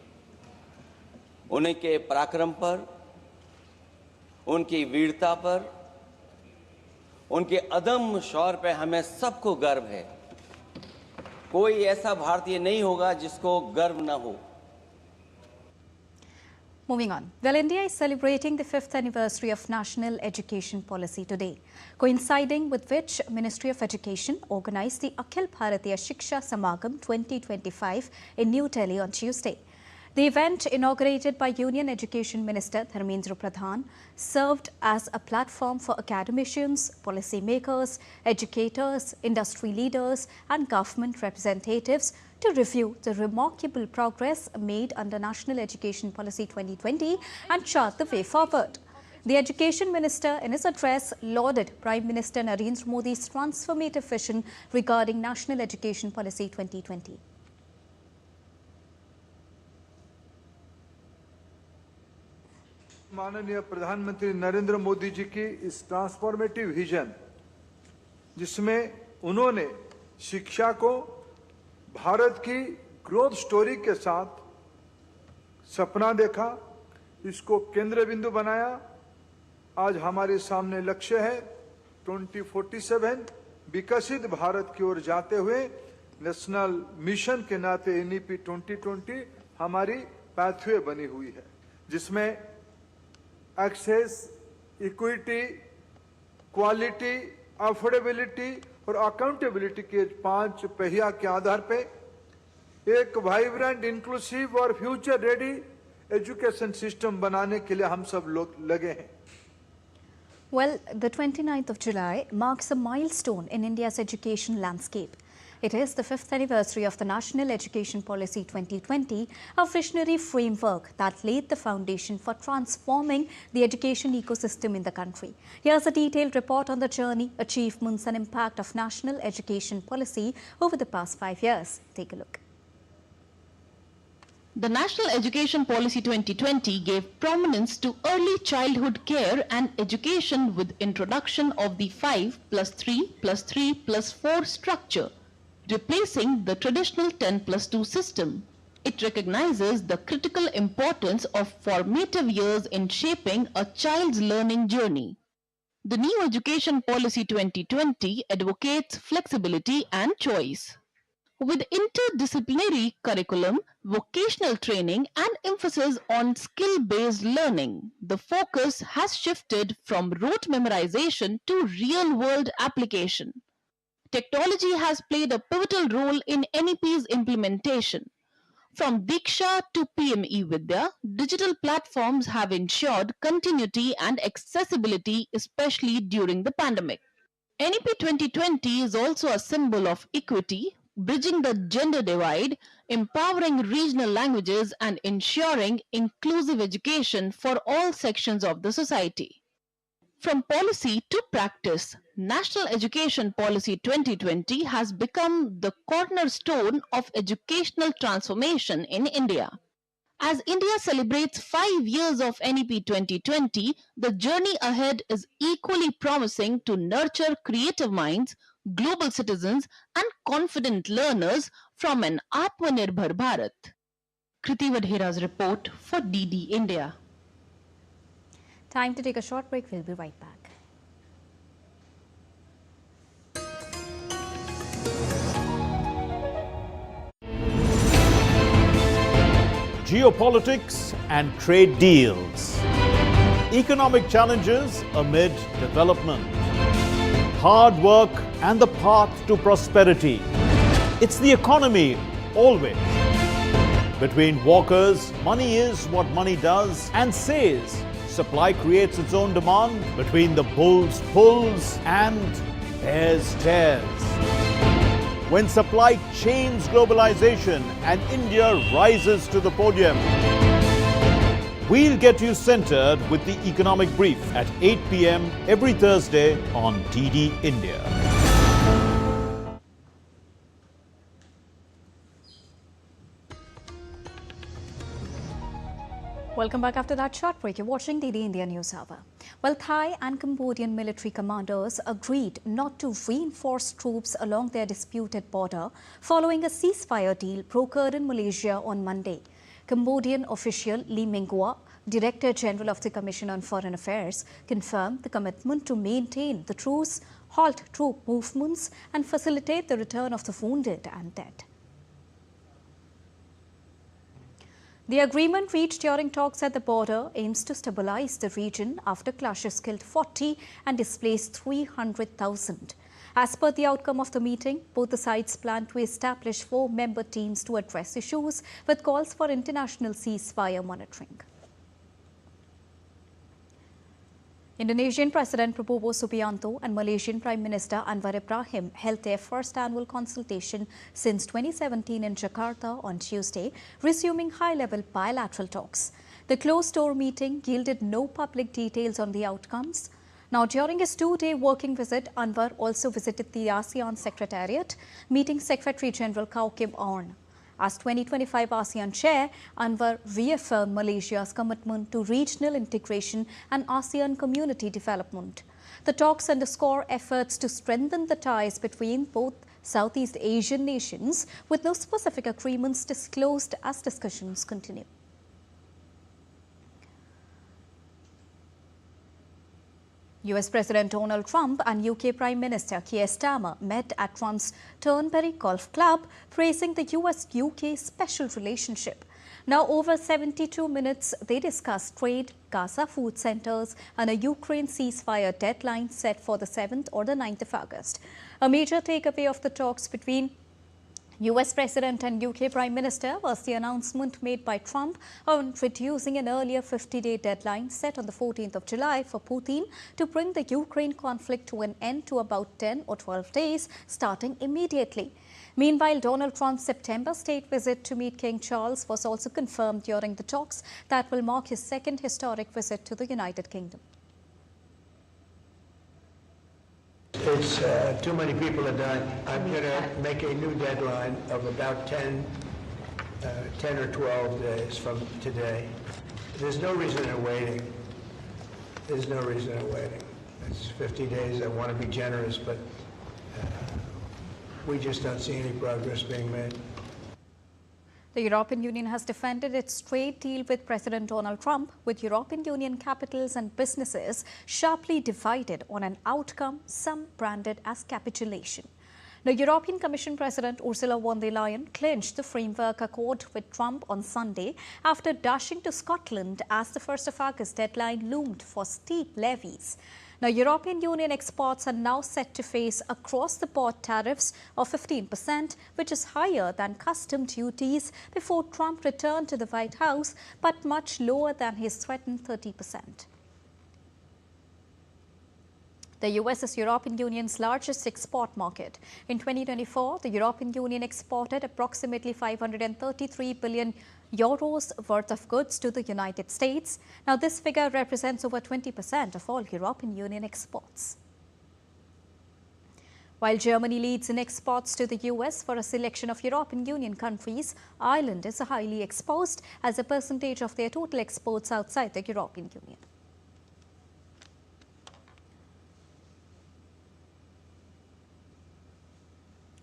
उनके पराक्रम पर, उनकी वीरता पर, उनके अदम्य शौर्य पर हमें सबको गर्व है। कोई ऐसा भारतीय नहीं होगा जिसको गर्व न हो। Moving on. Well, India is celebrating the 5th anniversary of National Education Policy today, coinciding with which Ministry of Education organized the Akhil Bharatiya Shiksha Samagam 2025 in New Delhi on Tuesday. The event, inaugurated by Union Education Minister Dharmendra Pradhan, served as a platform for academicians, policymakers, educators, industry leaders and government representatives to review the remarkable progress made under National Education Policy 2020 and chart the way forward. The Education Minister, in his address, lauded Prime Minister Narendra Modi's transformative vision regarding National Education Policy 2020. माननीय प्रधानमंत्री नरेंद्र मोदी जी की इस transformative vision, जिसमें उन्होंने शिक्षा को भारत की growth story के साथ सपना देखा, इसको केंद्र बिंदु बनाया। आज हमारे सामने लक्ष्य है 2047 विकसित भारत की ओर जाते हुए नेशनल मिशन के नाते NEP 2020 हमारी पैथवे बनी हुई है, जिसमें एक्सेस, इक्विटी, क्वालिटी, अफोर्डेबिलिटी और अकाउंटेबिलिटी के 5 पहिया के आधार पे एक वाइब्रेंट, इंक्लूसिव और फ्यूचर रेडी एजुकेशन सिस्टम बनाने के लिए हम सब लोग लगे हैं। Well, the 29th of July marks a milestone in India's education landscape. It is the 5th anniversary of the National Education Policy 2020, a visionary framework that laid the foundation for transforming the education ecosystem in the country. Here's a detailed report on the journey, achievements and impact of National Education Policy over the past 5 years. Take a look. The National Education Policy 2020 gave prominence to early childhood care and education with introduction of the 5+3+3+4 structure, replacing the traditional 10+2 system. It recognizes the critical importance of formative years in shaping a child's learning journey. The new Education Policy 2020 advocates flexibility and choice. With interdisciplinary curriculum, vocational training and emphasis on skill-based learning, the focus has shifted from rote memorization to real-world application. Technology has played a pivotal role in NEP's implementation. From Diksha to PM eVidya, digital platforms have ensured continuity and accessibility, especially during the pandemic. NEP 2020 is also a symbol of equity, bridging the gender divide, empowering regional languages, and ensuring inclusive education for all sections of the society. From policy to practice, National Education Policy 2020 has become the cornerstone of educational transformation in India. As India celebrates 5 years of NEP 2020, the journey ahead is equally promising to nurture creative minds, global citizens, and confident learners from an Atmanirbhar Bharat. Kriti Vadhera's report for DD India. Time to take a short break. We'll be right back. Geopolitics and trade deals. Economic challenges amid development. Hard work and the path to prosperity. It's the economy always. Between walkers, money is what money does and says. Supply creates its own demand. Between the bulls pulls and bears tears. When supply chains globalization and India rises to the podium. We'll get you centered with the Economic Brief at 8 p.m. every Thursday on DD India. Welcome back after that short break. You're watching DD India News Hour. Well, Thai and Cambodian military commanders agreed not to reinforce troops along their disputed border following a ceasefire deal brokered in Malaysia on Monday. Cambodian official Lee Minghua, Director General of the Commission on Foreign Affairs, confirmed the commitment to maintain the truce, halt troop movements and facilitate the return of the wounded and dead. The agreement reached during talks at the border aims to stabilize the region after clashes killed 40 and displaced 300,000. As per the outcome of the meeting, both the sides plan to establish 4-member teams to address issues with calls for international ceasefire monitoring. Indonesian President Prabowo Subianto and Malaysian Prime Minister Anwar Ibrahim held their first annual consultation since 2017 in Jakarta on Tuesday, resuming high-level bilateral talks. The closed-door meeting yielded no public details on the outcomes. Now, during his 2-day working visit, Anwar also visited the ASEAN Secretariat, meeting Secretary General Khaw Kim Aun. As 2025 ASEAN chair, Anwar reaffirmed Malaysia's commitment to regional integration and ASEAN community development. The talks underscore efforts to strengthen the ties between both Southeast Asian nations, with no specific agreements disclosed as discussions continue. US President Donald Trump and UK Prime Minister Keir Starmer met at Trump's Turnberry Golf Club, praising the US-UK special relationship. Now, over 72 minutes, they discussed trade, Gaza food centers, and a Ukraine ceasefire deadline set for the 7th or the 9th of August. A major takeaway of the talks between US President and UK Prime Minister was the announcement made by Trump on reducing an earlier 50-day deadline set on the 14th of July for Putin to bring the Ukraine conflict to an end to about 10 or 12 days, starting immediately. Meanwhile, Donald Trump's September state visit to meet King Charles was also confirmed during the talks that will mark his second historic visit to the United Kingdom. It's too many people are done. I'm going to make a new deadline of about 10 or 12 days from today. There's no reason in waiting. There's no reason in waiting. It's 50 days. I want to be generous, but we just don't see any progress being made. The European Union has defended its trade deal with President Donald Trump, with European Union capitals and businesses sharply divided on an outcome some branded as capitulation. The European Commission President Ursula von der Leyen clinched the framework accord with Trump on Sunday after dashing to Scotland as the 1st of August deadline loomed for steep levies. Now, European Union exports are now set to face across-the-board tariffs of 15%, which is higher than custom duties before Trump returned to the White House, but much lower than his threatened 30%. The US is European Union's largest export market. In 2024, the European Union exported approximately 533 billion euros worth of goods to the United States. Now, this figure represents over 20% of all European Union exports. While Germany leads in exports to the US for a selection of European Union countries, Ireland is highly exposed as a percentage of their total exports outside the European Union.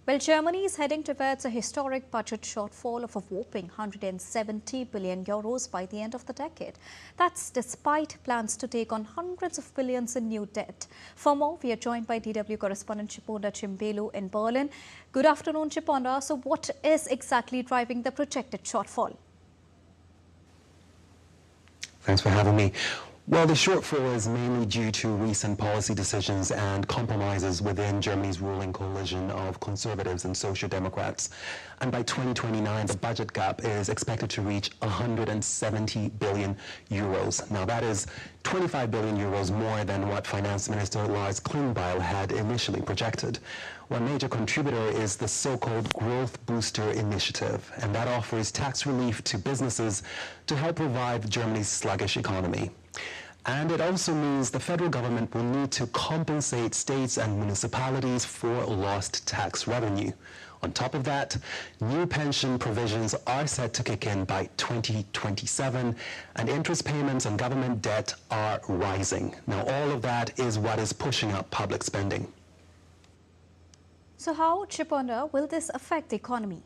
Well, Germany is heading towards a historic budget shortfall of a whopping 170 billion euros by the end of the decade. That's despite plans to take on hundreds of billions in new debt. For more, we are joined by DW correspondent Chiponda Chimbelu in Berlin. Good afternoon, Chiponda. So what is exactly driving the projected shortfall? Thanks for having me. Well, the shortfall is mainly due to recent policy decisions and compromises within Germany's ruling coalition of conservatives and social democrats. And by 2029, the budget gap is expected to reach 170 billion euros. Now, that is 25 billion euros more than what Finance Minister Lars Klingbeil had initially projected. One major contributor is the so-called Growth Booster Initiative, and that offers tax relief to businesses to help revive Germany's sluggish economy. And it also means the federal government will need to compensate states and municipalities for lost tax revenue. On top of that, new pension provisions are set to kick in by 2027, and interest payments on government debt are rising. Now, all of that is what is pushing up public spending. So how, Chiponder, will this affect the economy?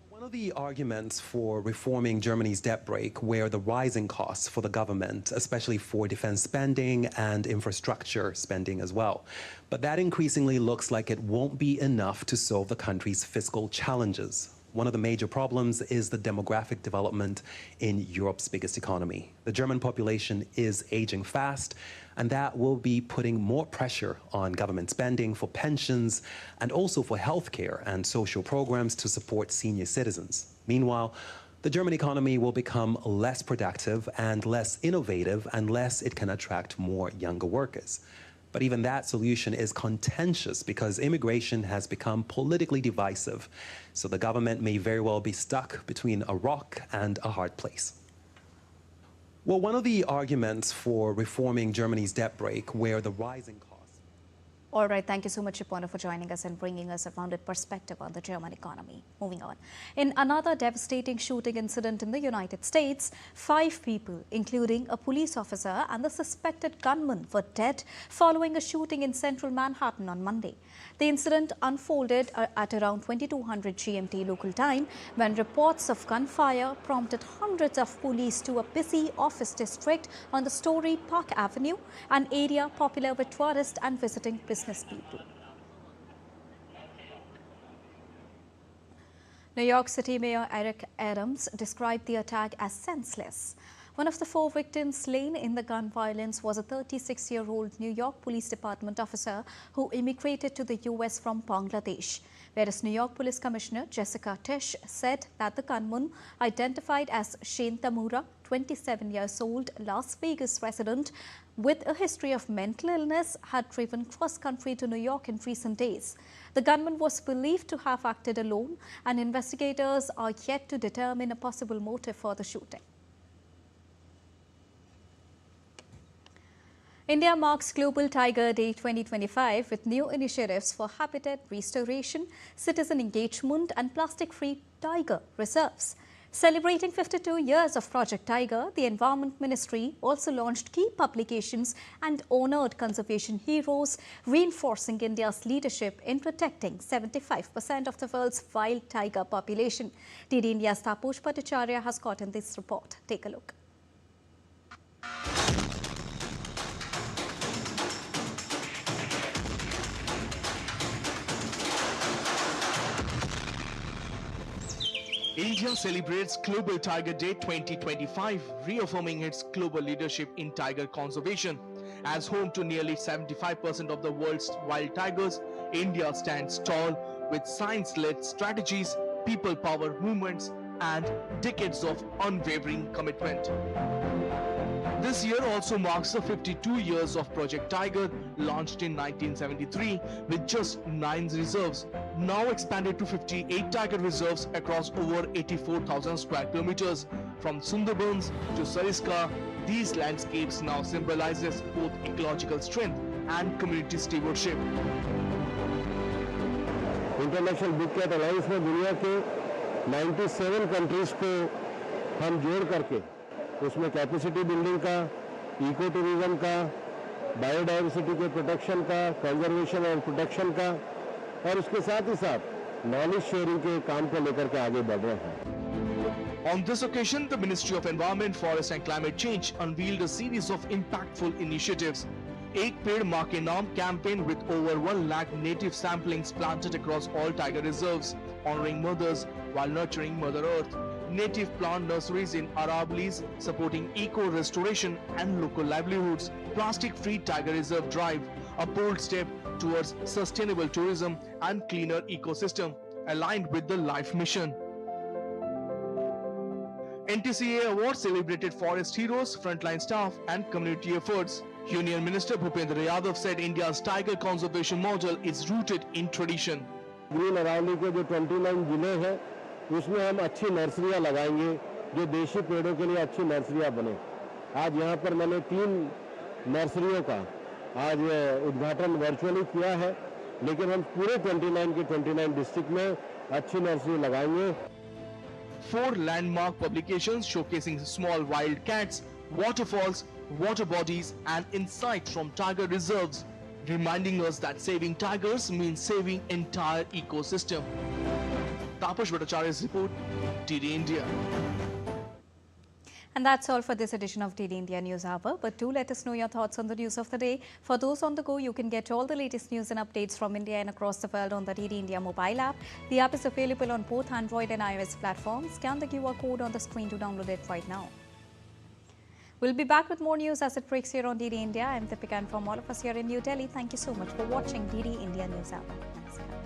One of the arguments for reforming Germany's debt brake were the rising costs for the government, especially for defense spending and infrastructure spending as well. But that increasingly looks like it won't be enough to solve the country's fiscal challenges. One of the major problems is the demographic development in Europe's biggest economy. The German population is aging fast, and that will be putting more pressure on government spending for pensions and also for healthcare and social programs to support senior citizens. Meanwhile, the German economy will become less productive and less innovative unless it can attract more younger workers. But even that solution is contentious because immigration has become politically divisive. So the government may very well be stuck between a rock and a hard place. Well, one of the arguments for reforming Germany's debt brake were the rising costs. All right, thank you so much, Chiponder, for joining us and bringing us a rounded perspective on the German economy. Moving on. In another devastating shooting incident in the United States, 5 people, including a police officer and the suspected gunman, were dead following a shooting in central Manhattan on Monday. The incident unfolded at around 2200 GMT local time when reports of gunfire prompted hundreds of police to a busy office district on the Story Park Avenue, an area popular with tourists and visiting business people. New York City Mayor Eric Adams described the attack as senseless. One of the 4 victims slain in the gun violence was a 36-year-old New York Police Department officer who immigrated to the U.S. from Bangladesh, whereas New York Police Commissioner Jessica Tisch said that the gunman, identified as Shane Tamura, 27 years old, Las Vegas resident with a history of mental illness, had driven cross-country to New York in recent days. The gunman was believed to have acted alone, and investigators are yet to determine a possible motive for the shooting. India marks Global Tiger Day 2025 with new initiatives for habitat restoration, citizen engagement and plastic-free tiger reserves. Celebrating 52 years of Project Tiger, the Environment Ministry also launched key publications and honoured conservation heroes, reinforcing India's leadership in protecting 75% of the world's wild tiger population. DD India's Taposh Bhattacharya has gotten this report. Take a look. India celebrates Global Tiger Day 2025, reaffirming its global leadership in tiger conservation. As home to nearly 75% of the world's wild tigers, India stands tall with science-led strategies, people power movements, and decades of unwavering commitment. This year also marks the 52 years of Project Tiger, launched in 1973 with just 9 reserves, now expanded to 58 tiger reserves across over 84,000 square kilometers. From Sundarbans to Sariska, these landscapes now symbolizes both ecological strength and community stewardship. International big cat alliance में दुनिया के 97 countries को हम जोड़ करके उसमें capacity building का, eco tourism का, बायोडाइवर्सिटी के प्रोटेक्शन का, कंजर्वेशन और प्रोटेक्शन का और उसके साथ ही साथ नॉलेज शेयरिंग के काम को लेकर के आगे बढ़ रहे हैं. On this occasion, the Ministry of Environment, Forest and Climate Change unveiled a series of impactful initiatives. Ek Ped Maa Ke Naam campaign with over 1 lakh native samplings planted across all tiger reserves, honoring mothers while nurturing Mother Earth. native plant nurseries in Aravallis, supporting eco-restoration and local livelihoods. Plastic-free Tiger Reserve Drive, a bold step towards sustainable tourism and cleaner ecosystem, aligned with the LIFE mission. NTCA Award celebrated forest heroes, frontline staff and community efforts. Union Minister Bhupendra Yadav said India's tiger conservation model is rooted in tradition. Green Aravalli के जो 29 जिले हैं उसमें हम अच्छी नर्सरियां लगाएंगे जो देशी पेड़ों के लिए अच्छी नर्सरियां बने। आज यहाँ पर मैंने 3 नर्सरियों का आज उद्घाटन वर्चुअली किया है, लेकिन हम पूरे 29 के 29 डिस्ट्रिक्ट में अच्छी नर्सरी लगाएंगे। 4 landmark publications showcasing small wild cats, waterfalls, water bodies and insights from tiger reserves, reminding us that saving tigers means saving entire ecosystem. Tapash Bhattacharya's report, DD India. And that's all for this edition of DD India News Hour. But do let us know your thoughts on the news of the day. For those on the go, you can get all the latest news and updates from India and across the world on the DD India mobile app. The app is available on both Android and iOS platforms. Scan the QR code on the screen to download it right now. We'll be back with more news as it breaks here on DD India. I'm Deepika, and from all of us here in New Delhi, thank you so much for watching DD India News Hour. Namaskar.